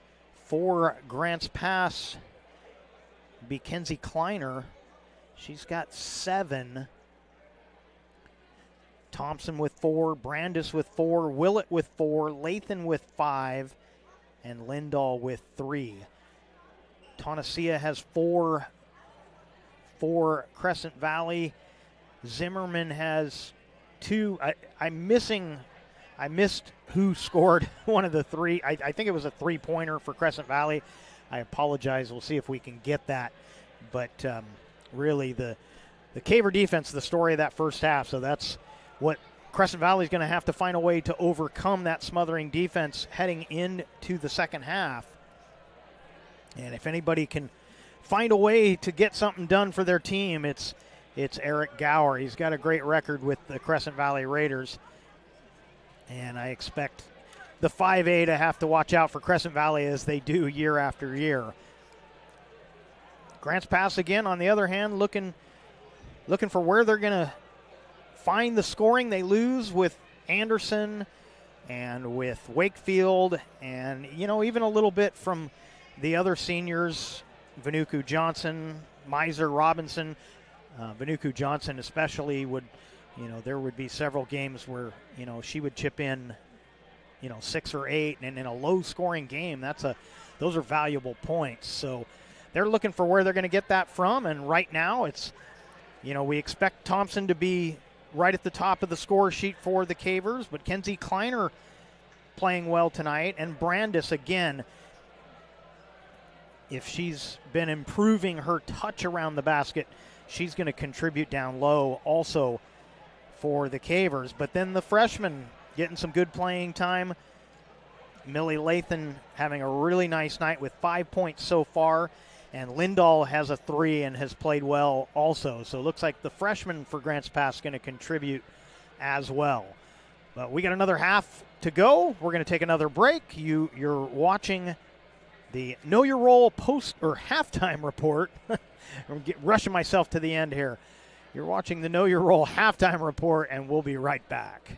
For Grants Pass, be Kenzie Kleiner. She's got 7. Thompson with 4, Brandis with 4, Willett with 4, Lathan with 5, and Lindahl with 3. Tonacia has 4 for Crescent Valley. Zimmerman has 2. I missed who scored one of the 3. I think it was a 3-pointer for Crescent Valley. I apologize. We'll see if we can get that. But really, the Caver defense, the story of that first half. So that's what Crescent Valley is going to have to find a way to overcome, that smothering defense heading into the second half. And if anybody can find a way to get something done for their team, it's Eric Gower. He's got a great record with the Crescent Valley Raiders. And I expect the 5A to have to watch out for Crescent Valley as they do year after year. Grants Pass again, on the other hand, looking for where they're going to find the scoring. They lose with Anderson and with Wakefield and, even a little bit from the other seniors, Vanuku Johnson, Miser Robinson. Vanuku Johnson especially would, there would be several games where, she would chip in, 6 or 8, and in a low-scoring game, those are valuable points. So they're looking for where they're going to get that from, and right now it's, we expect Thompson to be right at the top of the score sheet for the Cavers, but Kenzie Kleiner playing well tonight, and Brandis again, if she's been improving her touch around the basket, she's going to contribute down low also for the Cavers. But then the freshmen getting some good playing time. Millie Lathan having a really nice night with 5 points so far. And Lindahl has a 3 and has played well also. So it looks like the freshman for Grants Pass is going to contribute as well. But we got another half to go. We're going to take another break. You're watching the Know Your Role post or halftime report. I'm rushing myself to the end here. You're watching the Know Your Role halftime report, and we'll be right back.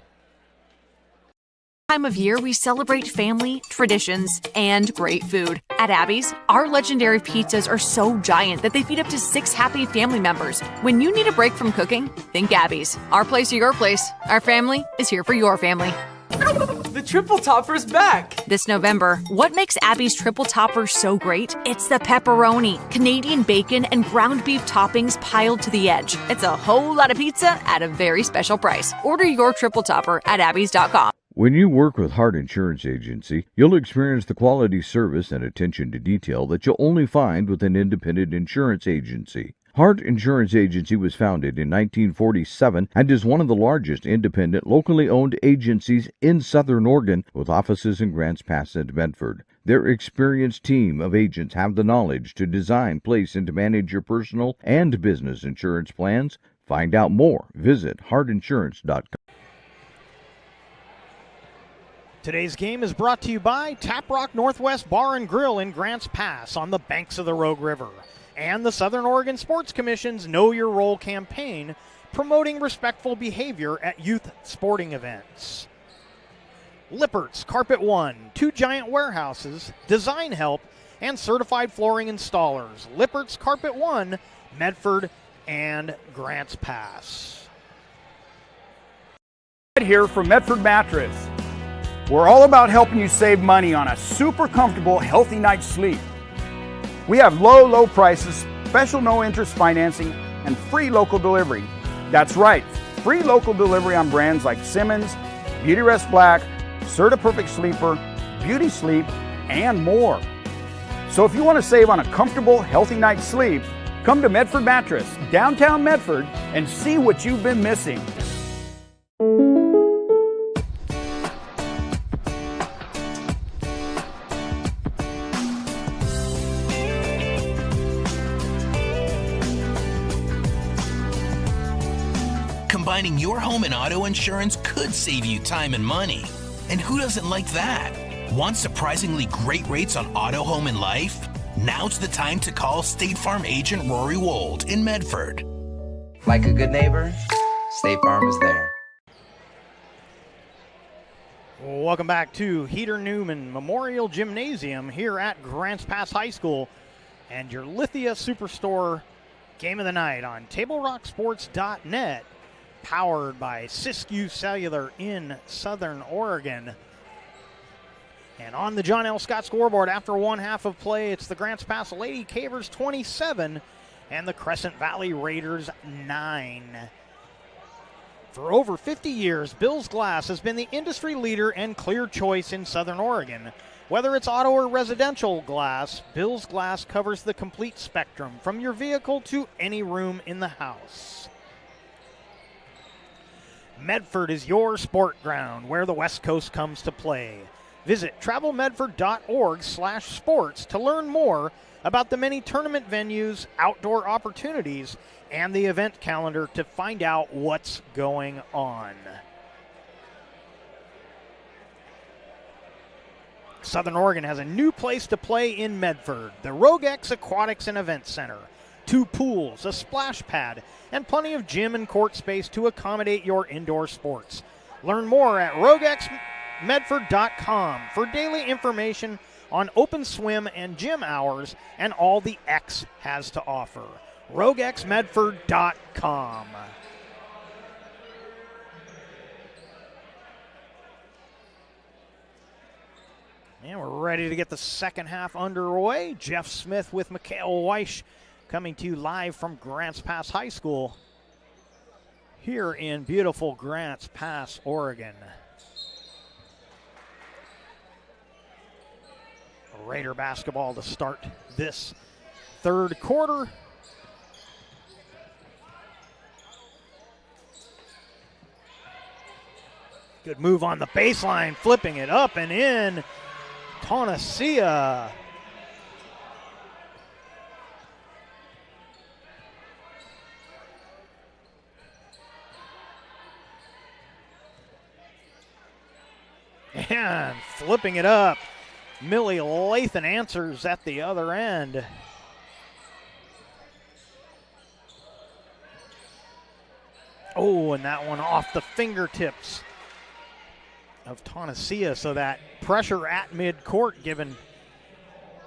Time of year we celebrate family, traditions, and great food. At Abby's, our legendary pizzas are so giant that they feed up to 6 happy family members. When you need a break from cooking, think Abby's. Our place or your place. Our family is here for your family. The Triple Topper's back! This November, what makes Abby's Triple Topper so great? It's the pepperoni, Canadian bacon, and ground beef toppings piled to the edge. It's a whole lot of pizza at a very special price. Order your Triple Topper at abbys.com. When you work with Hart Insurance Agency, you'll experience the quality service and attention to detail that you'll only find with an independent insurance agency. Hart Insurance Agency was founded in 1947 and is one of the largest independent, locally owned agencies in Southern Oregon, with offices in Grants Pass and Medford. Their experienced team of agents have the knowledge to design, place, and to manage your personal and business insurance plans. Find out more. Visit hartinsurance.com. Today's game is brought to you by Tap Rock Northwest Bar and Grill in Grants Pass on the banks of the Rogue River, and the Southern Oregon Sports Commission's Know Your Role campaign, promoting respectful behavior at youth sporting events. Lippert's Carpet One, 2 giant warehouses, design help, and certified flooring installers. Lippert's Carpet One, Medford and Grants Pass. Here from Medford Mattress. We're all about helping you save money on a super comfortable, healthy night's sleep. We have low prices, special no-interest financing, and free local delivery. That's right, free local delivery on brands like Simmons, Beauty Rest Black, Serta Perfect Sleeper, Beauty Sleep, and more. So if you want to save on a comfortable, healthy night's sleep, come to Medford Mattress, downtown Medford, and see what you've been missing. Combining your home and auto insurance could save you time and money. And who doesn't like that? Want surprisingly great rates on auto, home, and life? Now's the time to call State Farm agent Rory Wold in Medford. Like a good neighbor, State Farm is there. Welcome back to Heater Newman Memorial Gymnasium here at Grants Pass High School and your Lithia Superstore game of the night on TableRockSports.net, powered by Siskiyou Cellular in Southern Oregon. And on the John L. Scott scoreboard, after one half of play, it's the Grants Pass Lady Cavers 27 and the Crescent Valley Raiders 9. For over 50 years, Bill's Glass has been the industry leader and clear choice in Southern Oregon. Whether it's auto or residential glass, Bill's Glass covers the complete spectrum, from your vehicle to any room in the house. Medford is your sport ground, where the West Coast comes to play. Visit travelmedford.org/sports to learn more about the many tournament venues, outdoor opportunities, and the event calendar to find out what's going on. Southern Oregon has a new place to play in Medford, the Rogue X Aquatics and Event Center. 2 pools, a splash pad, and plenty of gym and court space to accommodate your indoor sports. Learn more at roguexmedford.com for daily information on open swim and gym hours and all the X has to offer. roguexmedford.com. And we're ready to get the second half underway. Jeff Smith with Mikhail Weish coming to you live from Grants Pass High School here in beautiful Grants Pass, Oregon. Raider basketball to start this third quarter. Good move on the baseline, flipping it up and in. Tonacia. And flipping it up. Millie Lathan answers at the other end. Oh, and that one off the fingertips of Tonacia, so that pressure at midcourt giving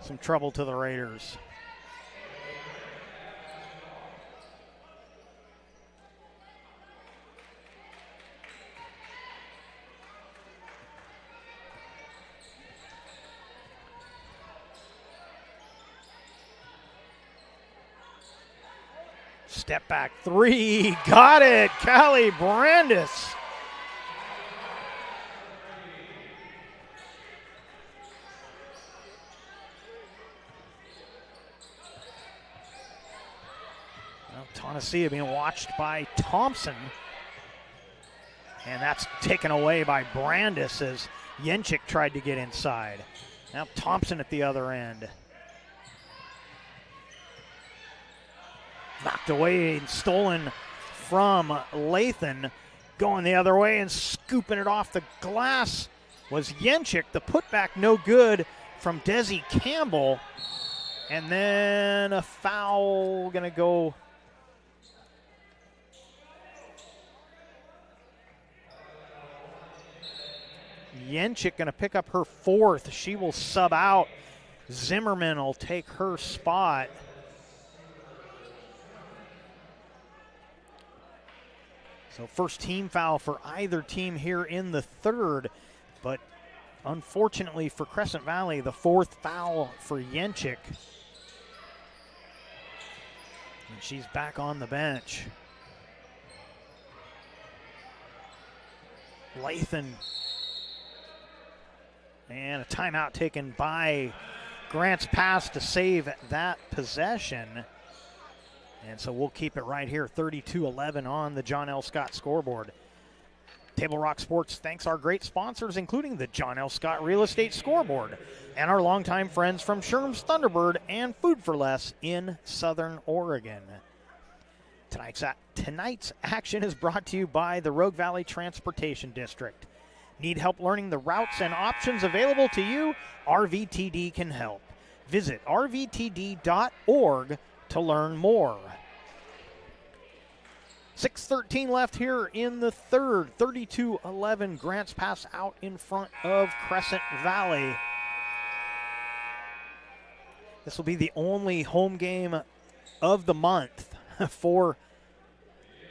some trouble to the Raiders. Step back 3, got it, Callie Brandis. Tonacia being watched by Thompson. And that's taken away by Brandis as Yenchik tried to get inside. Now Thompson at the other end. Knocked away and stolen from Lathan. Going the other way and scooping it off the glass was Yenchik. The putback no good from Desi Campbell. And then a foul gonna go. Yenchik going to pick up her 4th. She will sub out. Zimmerman will take her spot. So first team foul for either team here in the third. But unfortunately for Crescent Valley, the 4th foul for Yenchik. And she's back on the bench. Lathan. And a timeout taken by Grants Pass to save that possession. And so we'll keep it right here, 32-11 on the John L. Scott scoreboard. Table Rock Sports thanks our great sponsors, including the John L. Scott Real Estate Scoreboard and our longtime friends from Sherm's Thunderbird and Food for Less in Southern Oregon. Tonight's action is brought to you by the Rogue Valley Transportation District. Need help learning the routes and options available to you? RVTD can help. Visit rvtd.org to learn more. 6:13 left here in the third. 32-11. Grants Pass out in front of Crescent Valley. This will be the only home game of the month for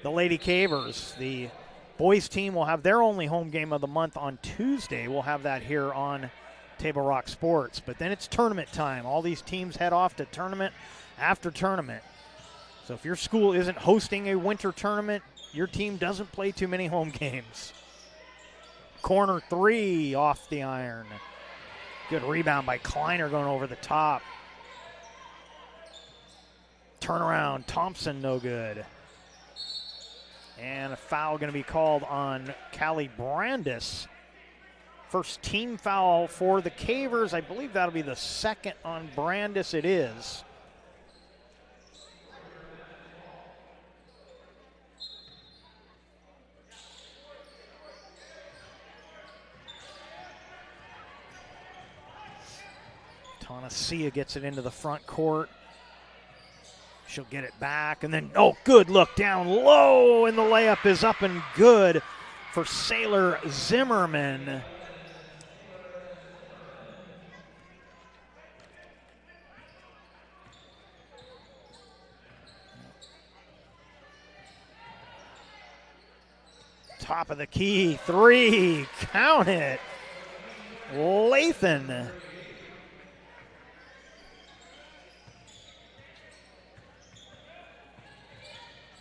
the Lady Cavers. The boys team will have their only home game of the month on Tuesday. We'll have that here on Table Rock Sports. But then it's tournament time. All these teams head off to tournament after tournament. So if your school isn't hosting a winter tournament, your team doesn't play too many home games. Corner three off the iron. Good rebound by Kleiner going over the top. Turnaround, Thompson, no good. And a foul going to be called on Callie Brandis. First team foul for the Cavers. I believe that'll be the second on Brandis. It is. Tonacia gets it into the front court. She'll get it back, and then, oh, good look down low, and the layup is up and good for Sailor Zimmerman. Top of the key, three, count it. Lathan.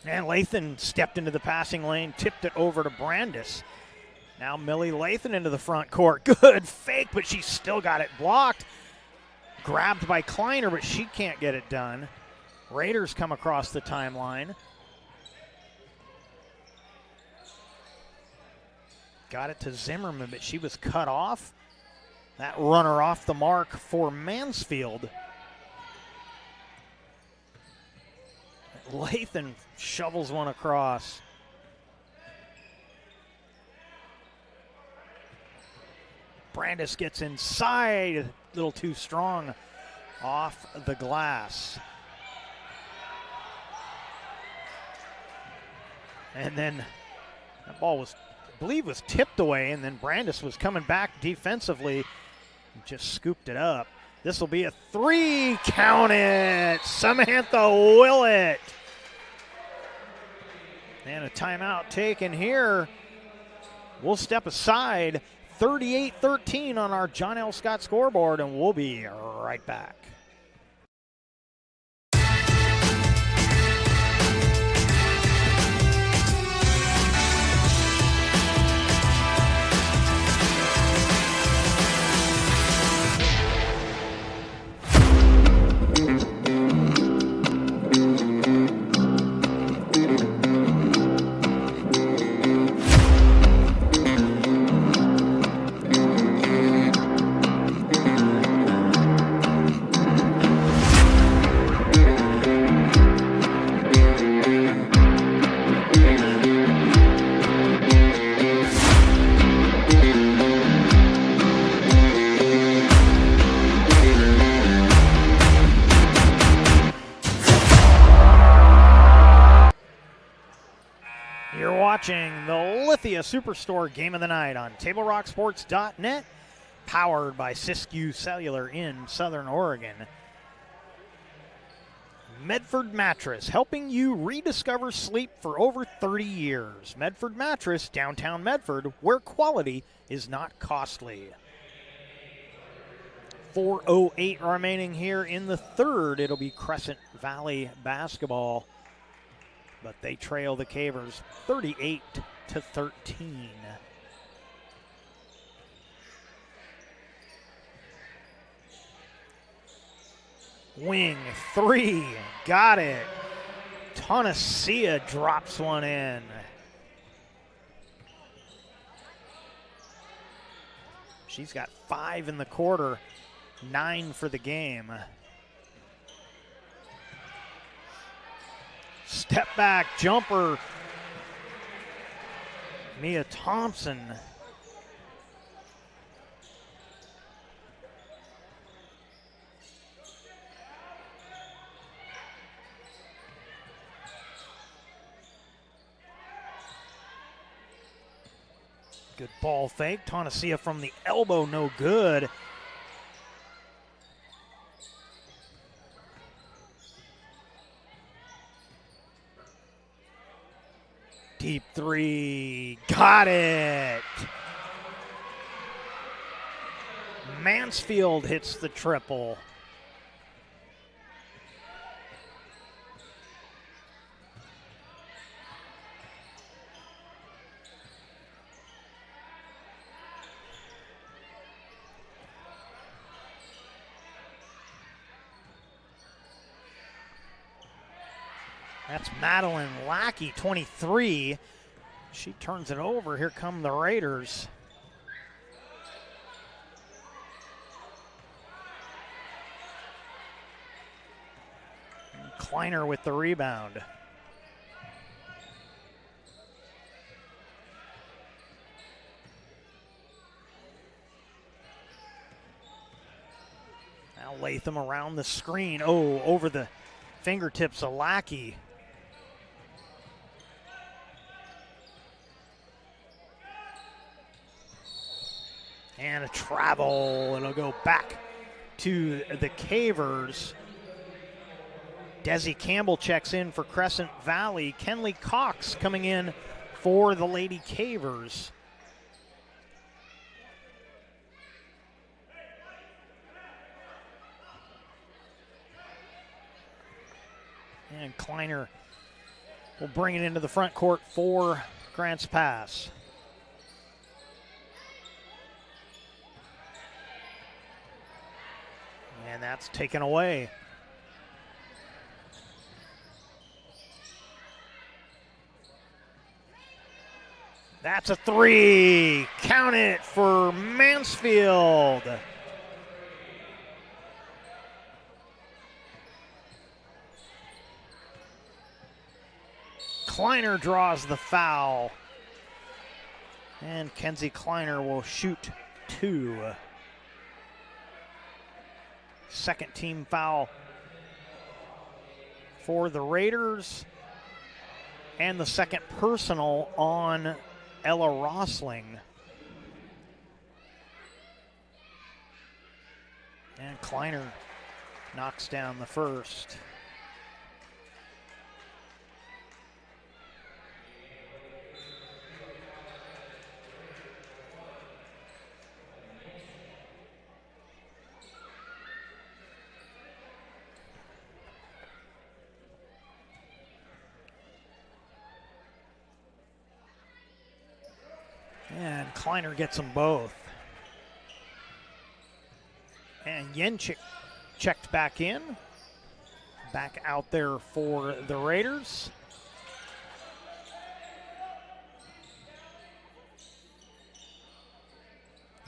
And Lathan stepped into the passing lane, tipped it over to Brandis. Now Millie Lathan into the front court. Good fake, but she still got it blocked. Grabbed by Kleiner, but she can't get it done. Raiders come across the timeline. Got it to Zimmerman, but she was cut off. That runner off the mark for Mansfield. Lathan shovels one across. Brandis gets inside, a little too strong off the glass. And then that ball was, I believe, was tipped away, and then Brandis was coming back defensively and just scooped it up. This will be a three, count it, Samantha Willett. And a timeout taken here. We'll step aside. 38-13 on our John L. Scott scoreboard, and we'll be right back. Watching the Lithia Superstore Game of the Night on TableRockSports.net, powered by Siskiyou Cellular in Southern Oregon. Medford Mattress, helping you rediscover sleep for over 30 years. Medford Mattress, downtown Medford, where quality is not costly. 4:08 remaining here in the third. It'll be Crescent Valley basketball, but they trail the Cavers 38-13. Wing three, got it. Tonacia drops one in. She's got 5 in the quarter, 9 for the game. Step back jumper. Mia Thompson. Good ball fake. Tonasia from the elbow, no good. Deep three, got it. Mansfield hits the triple. That's Madeline Lackey, 23. She turns it over. Here come the Raiders. Kleiner with the rebound. Now Latham around the screen. Oh, over the fingertips of Lackey. And a travel. It'll go back to the Cavers. Desi Campbell checks in for Crescent Valley. Kenley Cox coming in for the Lady Cavers. And Kleiner will bring it into the front court for Grants Pass. And that's taken away. That's a three. Count it for Mansfield. Kleiner draws the foul. And Kenzie Kleiner will shoot two. Second team foul for the Raiders. And the second personal on Ella Rosling. And Kleiner knocks down the first. And Kleiner gets them both. And Yenchik checked back in. Back out there for the Raiders.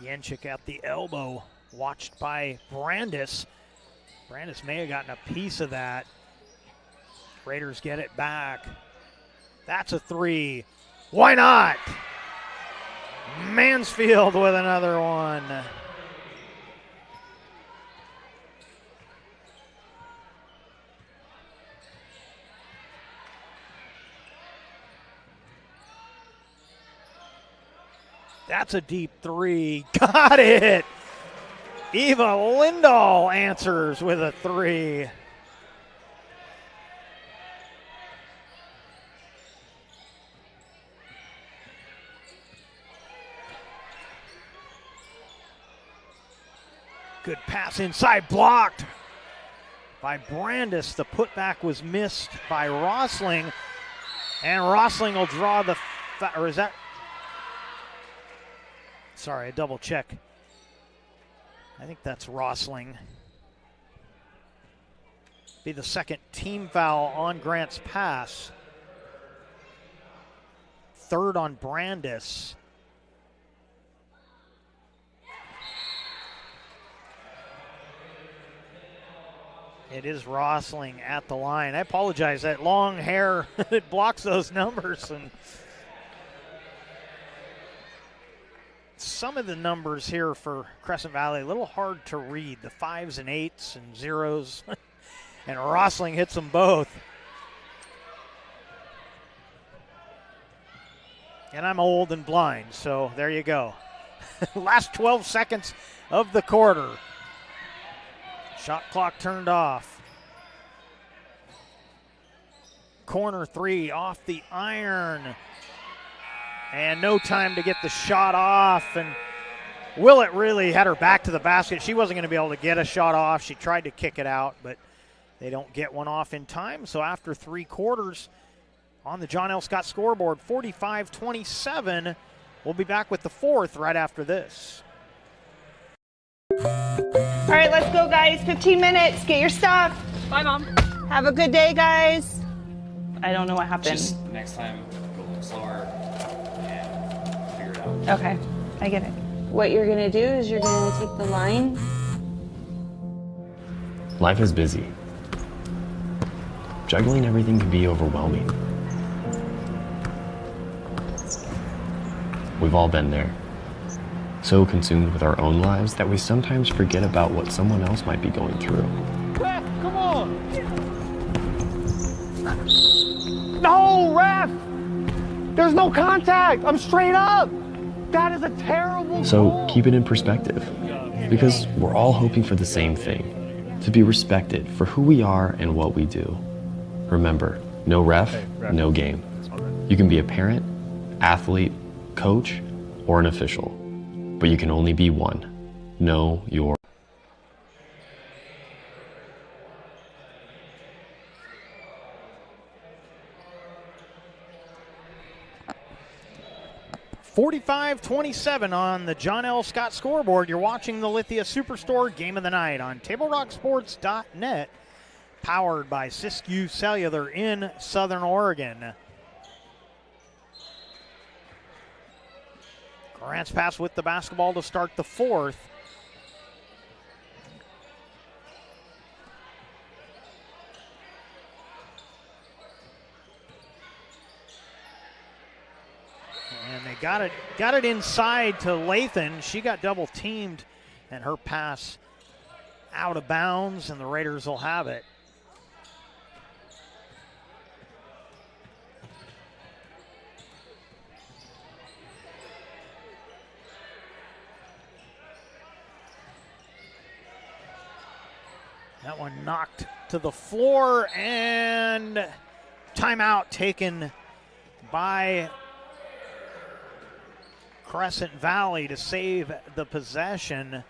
Yenchik at the elbow, watched by Brandis. Brandis may have gotten a piece of that. Raiders get it back. That's a three. Why not? Mansfield with another one. That's a deep three. Got it. Eva Lindahl answers with a three. Good pass inside, blocked by Brandis. The putback was missed by Rosling. And Rosling will draw the, or is that? Sorry, a double check. I think that's Rosling. Be the second team foul on Grants Pass. Third on Brandis. It is Rosling at the line. I apologize, that long hair, it blocks those numbers. And some of the numbers here for Crescent Valley, a little hard to read. The 5s and 8s and 0s. And Rosling hits them both. And I'm old and blind, so there you go. Last 12 seconds of the quarter. Shot clock turned off. Corner three off the iron. And no time to get the shot off. And Willett really had her back to the basket. She wasn't going to be able to get a shot off. She tried to kick it out, but they don't get one off in time. So after 3 quarters on the John L. Scott scoreboard, 45-27. We'll be back with the fourth right after this. All right, let's go, guys. 15 minutes. Get your stuff. Bye, Mom. Have a good day, guys. I don't know what happened. Just next time, go a little slower and figure it out. Okay, I get it. What you're gonna do is you're gonna take the line. Life is busy. Juggling everything can be overwhelming. We've all been there. So consumed with our own lives that we sometimes forget about what someone else might be going through. Come on! No, ref! There's no contact! I'm straight up! That is a terrible So goal. keep it in perspective, because we're all hoping for the same thing, to be respected for who we are and what we do. Remember, no ref, no game. You can be a parent, athlete, coach, or an official, but you can only be one. Know your. $45-27 on the John L. Scott scoreboard. You're watching the Lithia Superstore Game of the Night on TableRockSports.net, powered by Siskiyou Cellular in Southern Oregon. Grants pass with the basketball to start the fourth. And they got it inside to Lathan. She got double teamed, and her pass out of bounds, and the Raiders will have it. That one knocked to the floor, and timeout taken by Crescent Valley to save the possession.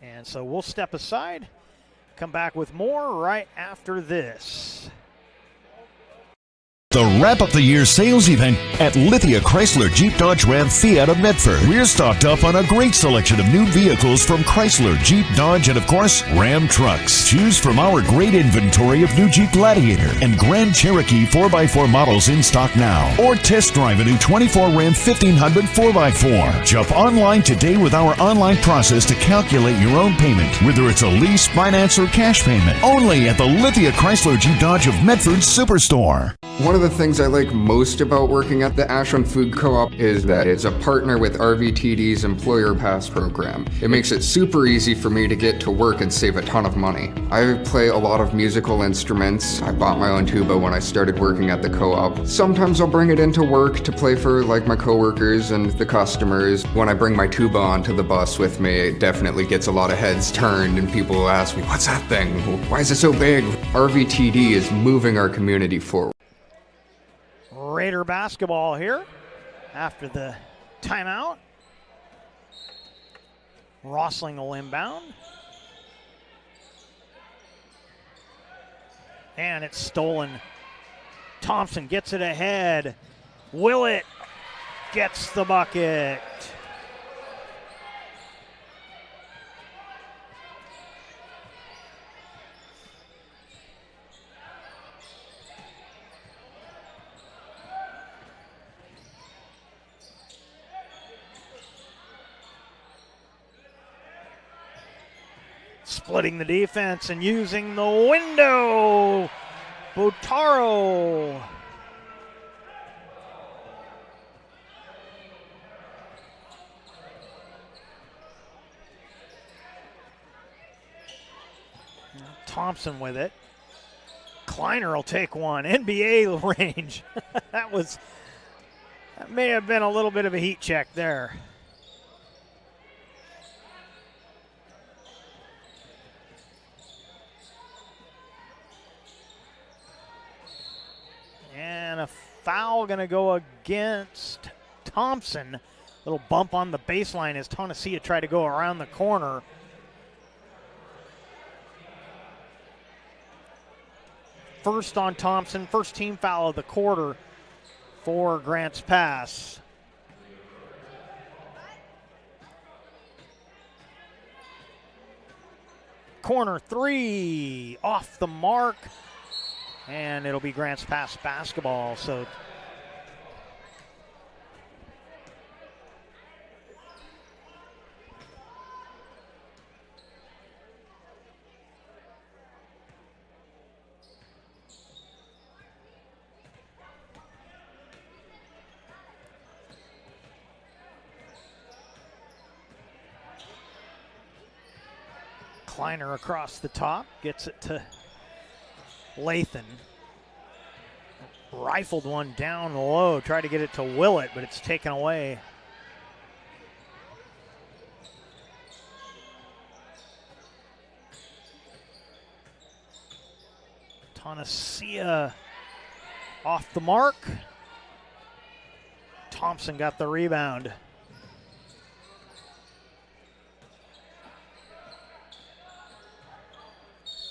And so we'll step aside, come back with more right after this. The wrap-up the year sales event at Lithia Chrysler Jeep Dodge Ram Fiat of Medford. We're stocked up on a great selection of new vehicles from Chrysler, Jeep, Dodge, and of course, Ram trucks. Choose from our great inventory of new Jeep Gladiator and Grand Cherokee 4x4 models in stock now. Or test drive a new 24 Ram 1500 4x4. Jump online today with our online process to calculate your own payment, whether it's a lease, finance, or cash payment. Only at the Lithia Chrysler Jeep Dodge of Medford Superstore. One of the things I like most about working at the Ashland Food Co-op is that it's a partner with RVTD's Employer Pass program. It makes it super easy for me to get to work and save a ton of money. I play a lot of musical instruments. I bought my own tuba when I started working at the co-op. Sometimes I'll bring it into work to play for like my coworkers and the customers. When I bring my tuba onto the bus with me, it definitely gets a lot of heads turned and people will ask me, what's that thing? Why is it so big? RVTD is moving our community forward. Raider basketball here after the timeout. Rossling will inbound. And it's stolen. Thompson gets it ahead. Willett gets the bucket. Splitting the defense and using the window. Botaro. Thompson with it. Kleiner will take one. NBA range. That may have been a little bit of a heat check there. And a foul going to go against Thompson. Little bump on the baseline as Tonasia tried to go around the corner. First on Thompson, first team foul of the quarter for Grants Pass. Corner three, off the mark, and it'll be Grants Pass basketball. So Kleiner across the top, gets it to Lathan. Rifled one down low, tried to get it to Willett, but it's taken away. Tonasia off the mark. Thompson got the rebound.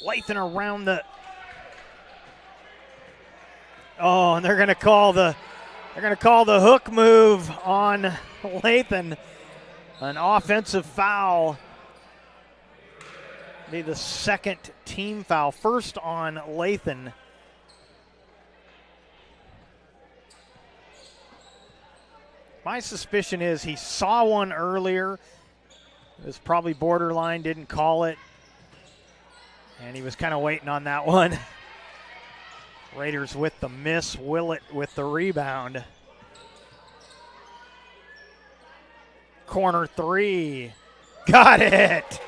Lathan around the. Oh, and they're going to call the hook move on Lathan. An offensive foul. Be the second team foul. First on Lathan. My suspicion is he saw one earlier. It was probably borderline, didn't call it. And he was kind of waiting on that one. Raiders with the miss, Willett with the rebound. Corner three. Got it!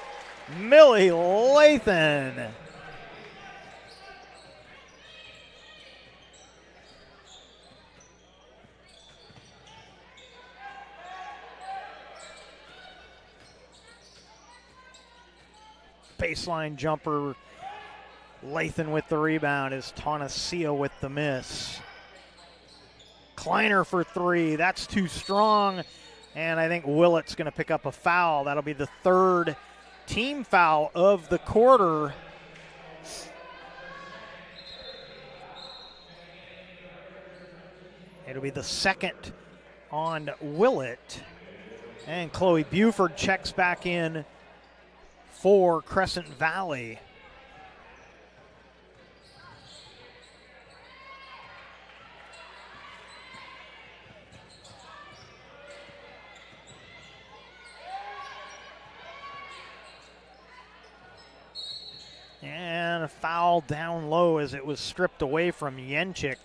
Millie Lathan. Baseline jumper. Lathan with the rebound as Tonasia with the miss. Kleiner for three. That's too strong. And I think Willett's going to pick up a foul. That'll be the third team foul of the quarter. It'll be the second on Willett. And Chloe Buford checks back in for Crescent Valley. And a foul down low as it was stripped away from Yenchik.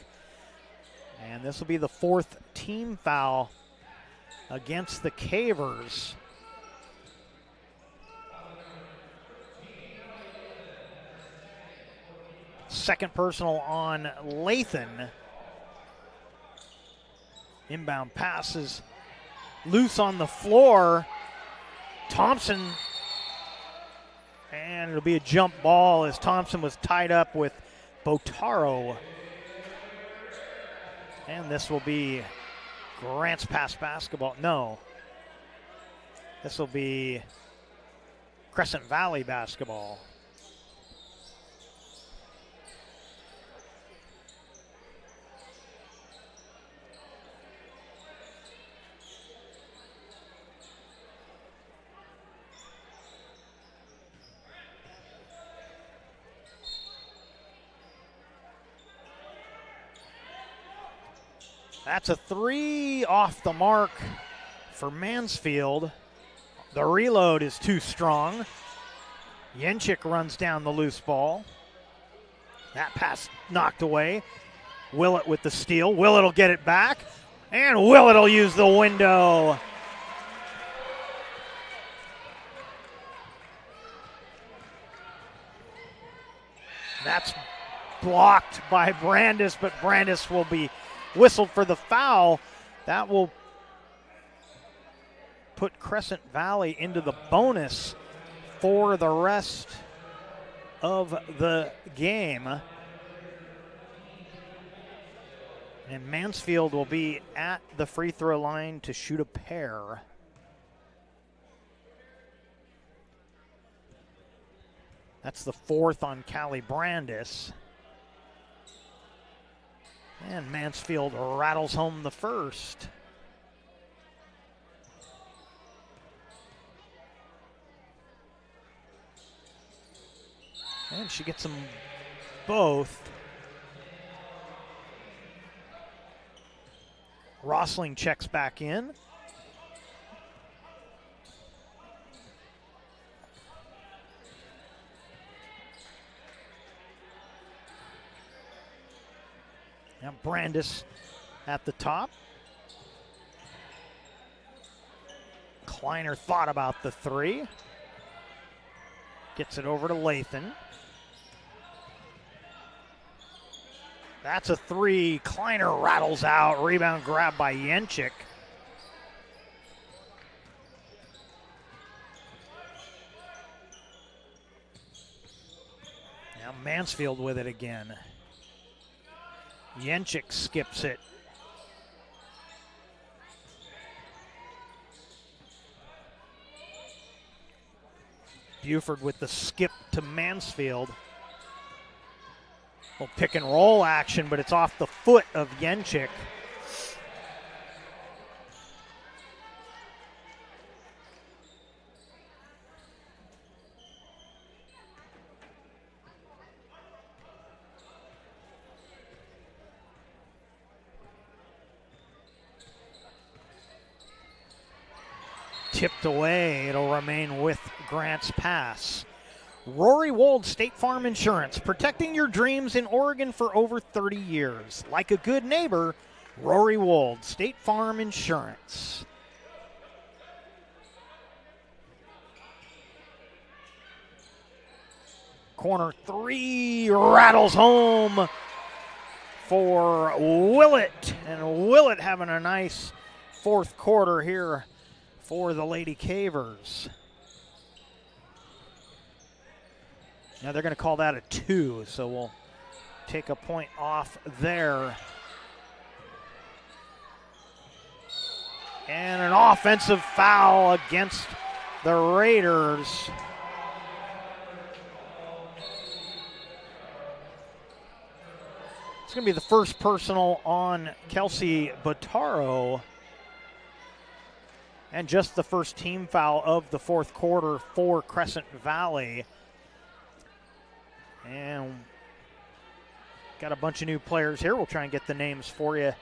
And this will be the fourth team foul against the Cavers. Second personal on Lathan. Inbound passes loose on the floor. Thompson. And it'll be a jump ball as Thompson was tied up with Botaro. And this will be Grants Pass basketball. No. This will be Crescent Valley basketball. That's a three off the mark for Mansfield. The reload is too strong. Yenchik runs down the loose ball. That pass knocked away. Willett with the steal. Willett will get it back. And Willett will use the window. That's blocked by Brandis, but Brandis will be whistled for the foul. That will put Crescent Valley into the bonus for the rest of the game. And Mansfield will be at the free throw line to shoot a pair. That's the fourth on Callie Brandis. And Mansfield rattles home the first. And she gets them both. Rossling checks back in. Now Brandis at the top. Kleiner thought about the three. Gets it over to Lathan. That's a three. Kleiner rattles out. Rebound grab by Yenchik. Now Mansfield with it again. Yenchik skips it. Buford with the skip to Mansfield. Well, pick and roll action, but it's off the foot of Yenchik. Tipped away, it'll remain with Grant's pass. Rory Wold, State Farm Insurance, protecting your dreams in Oregon for over 30 years. Like a good neighbor, Rory Wold, State Farm Insurance. Corner three rattles home for Willett. And Willett having a nice fourth quarter here for the Lady Cavers. Now they're going to call that a 2, so we'll take a point off there. And an offensive foul against the Raiders. It's going to be the first personal on Kelsey Bottaro. And just the first team foul of the fourth quarter for Crescent Valley. And got a bunch of new players here. We'll try and get the names for you.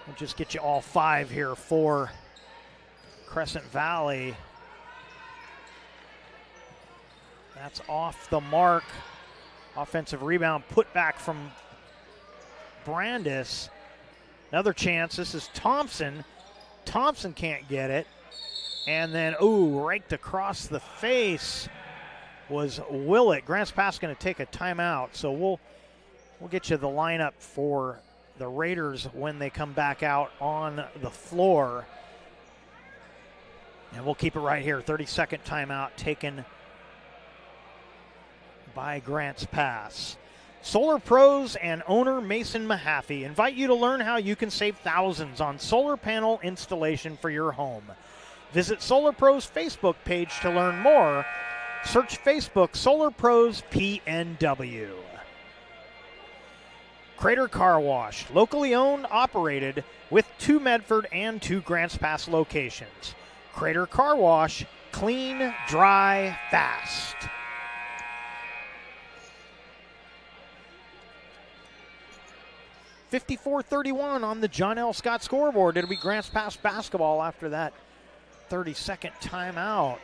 We'll just get you all 5 here for Crescent Valley. That's off the mark. Offensive rebound put back from Brandis. Another chance. This is Thompson. Thompson can't get it. And then, raked across the face was Willett. Grants Pass going to take a timeout. So we'll get you the lineup for the Raiders when they come back out on the floor. And we'll keep it right here. 30-second timeout taken by Grants Pass. Solar Pros and owner Mason Mahaffey invite you to learn how you can save thousands on solar panel installation for your home. Visit Solar Pros Facebook page to learn more. Search Facebook Solar Pros PNW. Crater Car Wash, locally owned, operated, with 2 Medford and 2 Grants Pass locations. Crater Car Wash, clean, dry, fast. .54-31 on the John L. Scott scoreboard. It'll be Grants Pass basketball after that 30-second timeout.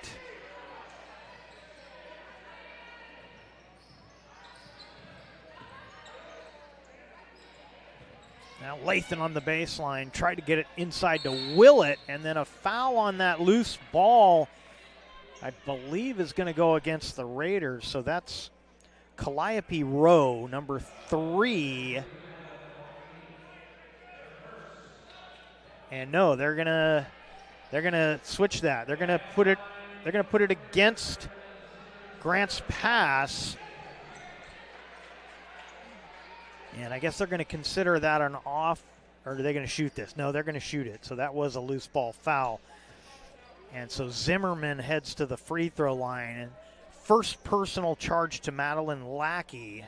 Now Lathan on the baseline, tried to get it inside to Willett, and then a foul on that loose ball, I believe, is going to go against the Raiders. So that's Calliope Rowe, number 3. And no, they're gonna switch that. They're gonna put it against Grants Pass. And I guess they're gonna consider that an off, or are they gonna shoot this? No, they're gonna shoot it. So that was a loose ball foul. And so Zimmerman heads to the free throw line. And first personal charge to Madeline Lackey.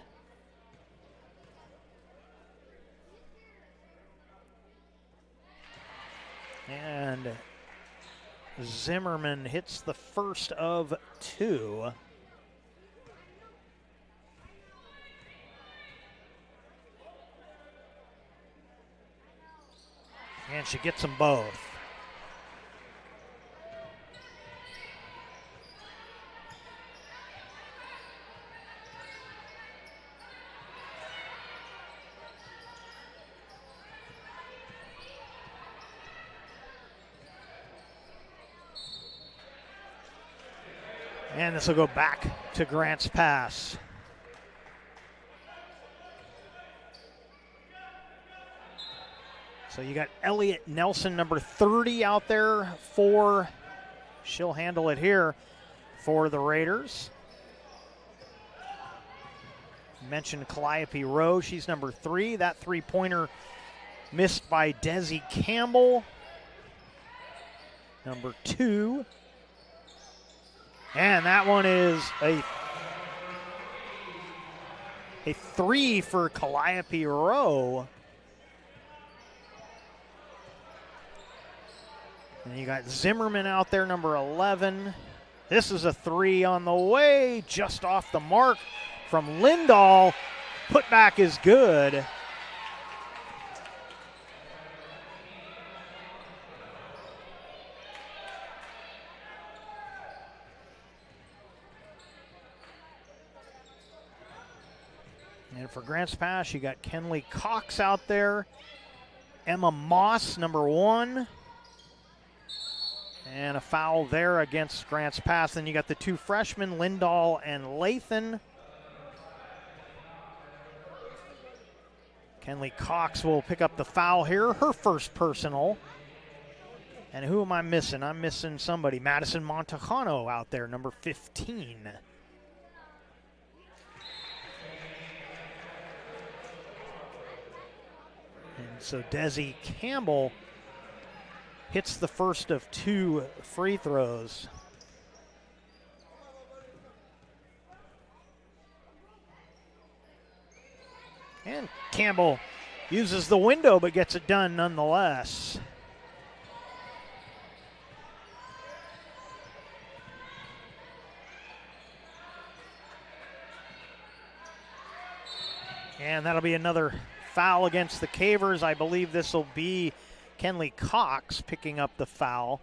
And Zimmerman hits the first of 2. And she gets them both. And this will go back to Grants Pass. So you got Elliott Nelson, number 30, out there for, she'll handle it here for the Raiders. Mentioned Calliope Rowe, she's number 3. That three-pointer missed by Desi Campbell, number 2. And that one is a 3 for Calliope Rowe. And you got Zimmerman out there, number 11. This is a 3 on the way, just off the mark from Lindahl. Putback is good. And for Grants Pass, you got Kenley Cox out there. Emma Moss, number 1. And a foul there against Grants Pass. Then you got the 2 freshmen, Lindahl and Lathan. Kenley Cox will pick up the foul here, her first personal. And who am I missing? I'm missing somebody. Madison Montejano out there, number 15. And so Desi Campbell hits the first of 2 free throws. And Campbell uses the window but gets it done nonetheless. And that'll be another foul against the Cavers. I believe this will be Kenley Cox picking up the foul.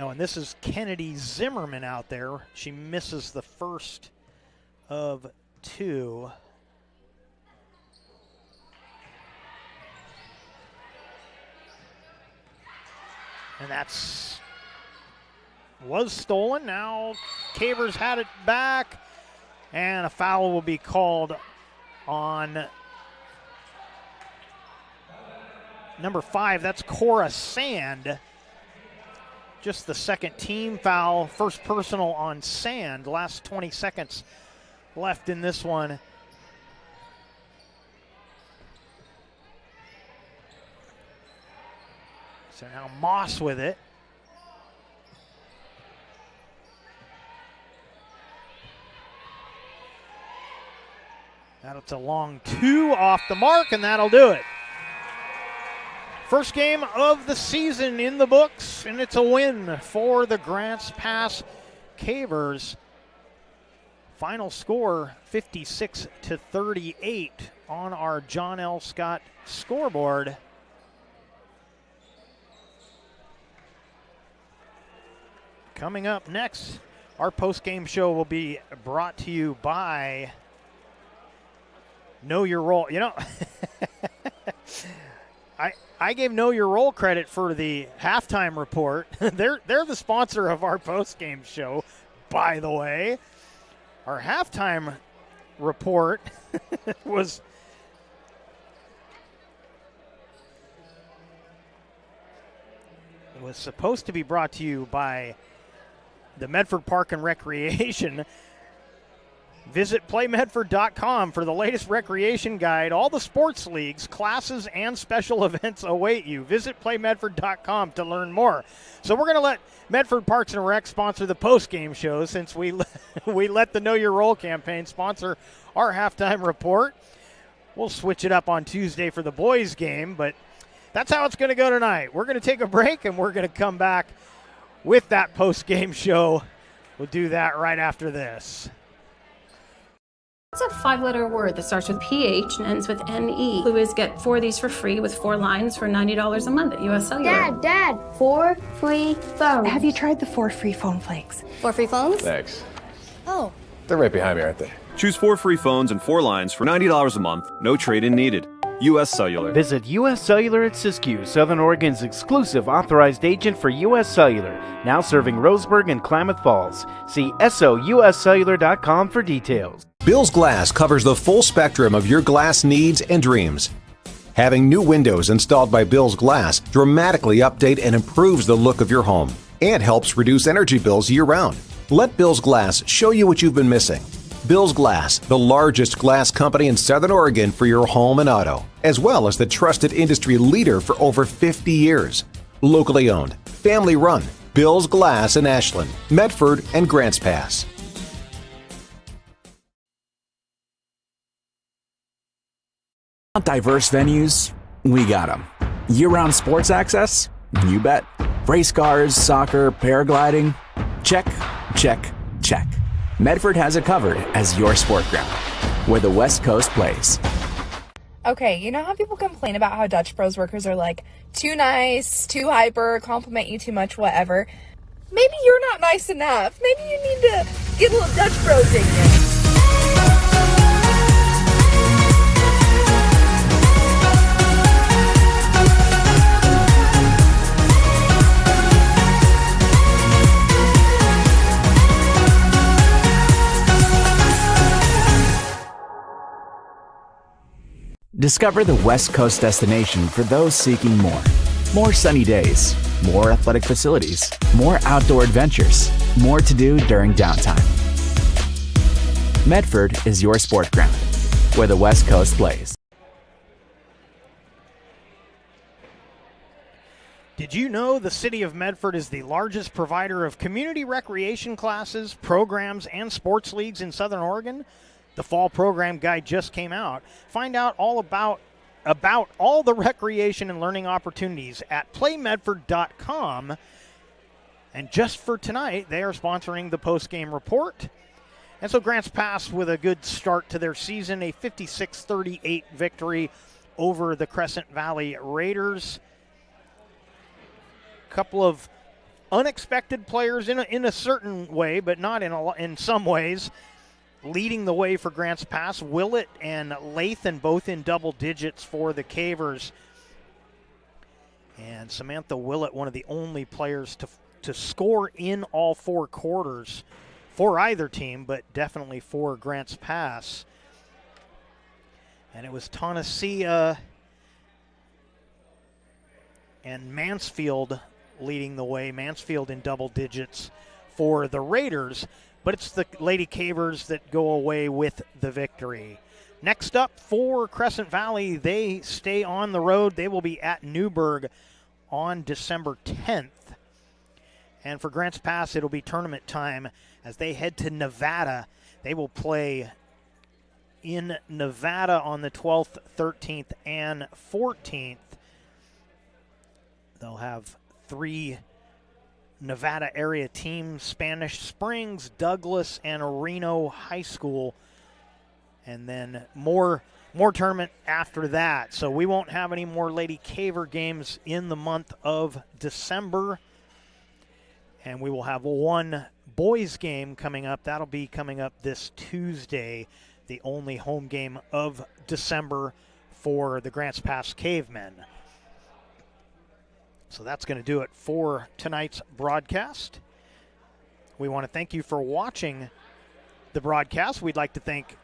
And this is Kennedy Zimmerman out there. She misses the first of 2. And was stolen. Now Cavers had it back. And a foul will be called on number 5. That's Cora Sand. Just the second team foul, first personal on Sand. Last 20 seconds left in this one. So now Moss with it. That's a long 2 off the mark, and that'll do it. First game of the season in the books, and it's a win for the Grants Pass Cavers. Final score 56-38 on our John L. Scott scoreboard. Coming up next, our post-game show will be brought to you by Know Your Role. You know, I gave Know Your Role credit for the halftime report. They're the sponsor of our post-game show, by the way. Our halftime report was supposed to be brought to you by the Medford Park and Recreation. Visit playmedford.com for the latest recreation guide. All the sports leagues, classes, and special events await you. Visit playmedford.com to learn more. So we're going to let Medford Parks and Rec sponsor the post-game show since we let the Know Your Role campaign sponsor our halftime report. We'll switch it up on Tuesday for the boys game, but that's how it's going to go tonight. We're going to take a break, and we're going to come back with that post-game show. We'll do that right after this. It's a 5-letter word that starts with PH and ends with NE. Clue get 4 of these for free with 4 lines for $90 a month at US Cellular. Dad, 4 free phones. Have you tried the 4 free phone flakes? 4 free phones? Thanks. Oh. They're right behind me, aren't they? Choose 4 free phones and 4 lines for $90 a month. No trade-in needed. US Cellular. Visit US Cellular at Siskiyou, Southern Oregon's exclusive authorized agent for US Cellular, now serving Roseburg and Klamath Falls. See SOUScellular.com for details. Bill's Glass covers the full spectrum of your glass needs and dreams. Having new windows installed by Bill's Glass dramatically update and improves the look of your home and helps reduce energy bills year-round. Let Bill's Glass show you what you've been missing. Bill's Glass, the largest glass company in Southern Oregon for your home and auto, as well as the trusted industry leader for over 50 years. Locally owned, family run, Bill's Glass in Ashland, Medford, and Grants Pass. Diverse venues? We got them. Year-round sports access? You bet. Race cars, soccer, paragliding? Check, check, check. Medford has it covered as your sport ground, where the West Coast plays. Okay, you know how people complain about how Dutch Bros workers are like too nice, too hyper, compliment you too much, whatever? Maybe you're not nice enough. Maybe you need to get a little Dutch Bros in you. Discover the West Coast destination for those seeking more. More sunny days, more athletic facilities, more outdoor adventures, more to do during downtime. Medford is your sport ground, where the West Coast plays. Did you know the city of Medford is the largest provider of community recreation classes, programs, and sports leagues in Southern Oregon? The fall program guide just came out. Find out all about all the recreation and learning opportunities at playmedford.com. And just for tonight, they are sponsoring the post-game report. And so Grants Pass with a good start to their season, a 56-38 victory over the Crescent Valley Raiders. Couple of unexpected players in a certain way, but not in some ways. Leading the way for Grants Pass, Willett and Lathan both in double digits for the Cavers. And Samantha Willett, one of the only players to score in all 4 quarters for either team, but definitely for Grants Pass. And it was Tonasia and Mansfield leading the way. Mansfield in double digits for the Raiders. But it's the Lady Cavers that go away with the victory. Next up for Crescent Valley, they stay on the road. They will be at Newburgh on December 10th. And for Grants Pass, it'll be tournament time as they head to Nevada. They will play in Nevada on the 12th, 13th, and 14th. They'll have 3 Nevada area teams: Spanish Springs, Douglas, and Reno High School. And then more tournament after that. So we won't have any more Lady Caver games in the month of December. And we will have one boys game coming up. That'll be coming up this Tuesday, the only home game of December for the Grants Pass Cavemen. So that's going to do it for tonight's broadcast. We want to thank you for watching the broadcast. We'd like to thank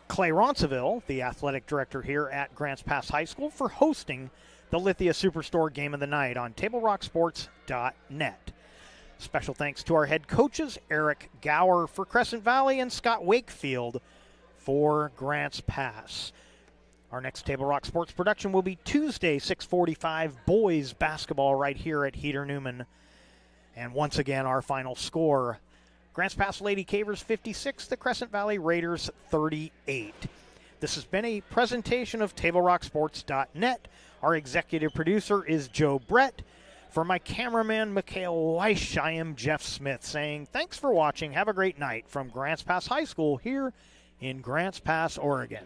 Clay Ronceville, the athletic director here at Grants Pass High School, for hosting the Lithia Superstore Game of the Night on TableRockSports.net. Special thanks to our head coaches, Eric Gower for Crescent Valley and Scott Wakefield for Grants Pass. Our next Table Rock Sports production will be Tuesday, 6:45, boys basketball right here at Heater Newman. And once again, our final score, Grants Pass Lady Cavers 56, the Crescent Valley Raiders 38. This has been a presentation of TableRockSports.net. Our executive producer is Joe Brett. For my cameraman, Mikhail Weiss, I am Jeff Smith saying thanks for watching. Have a great night from Grants Pass High School here in Grants Pass, Oregon.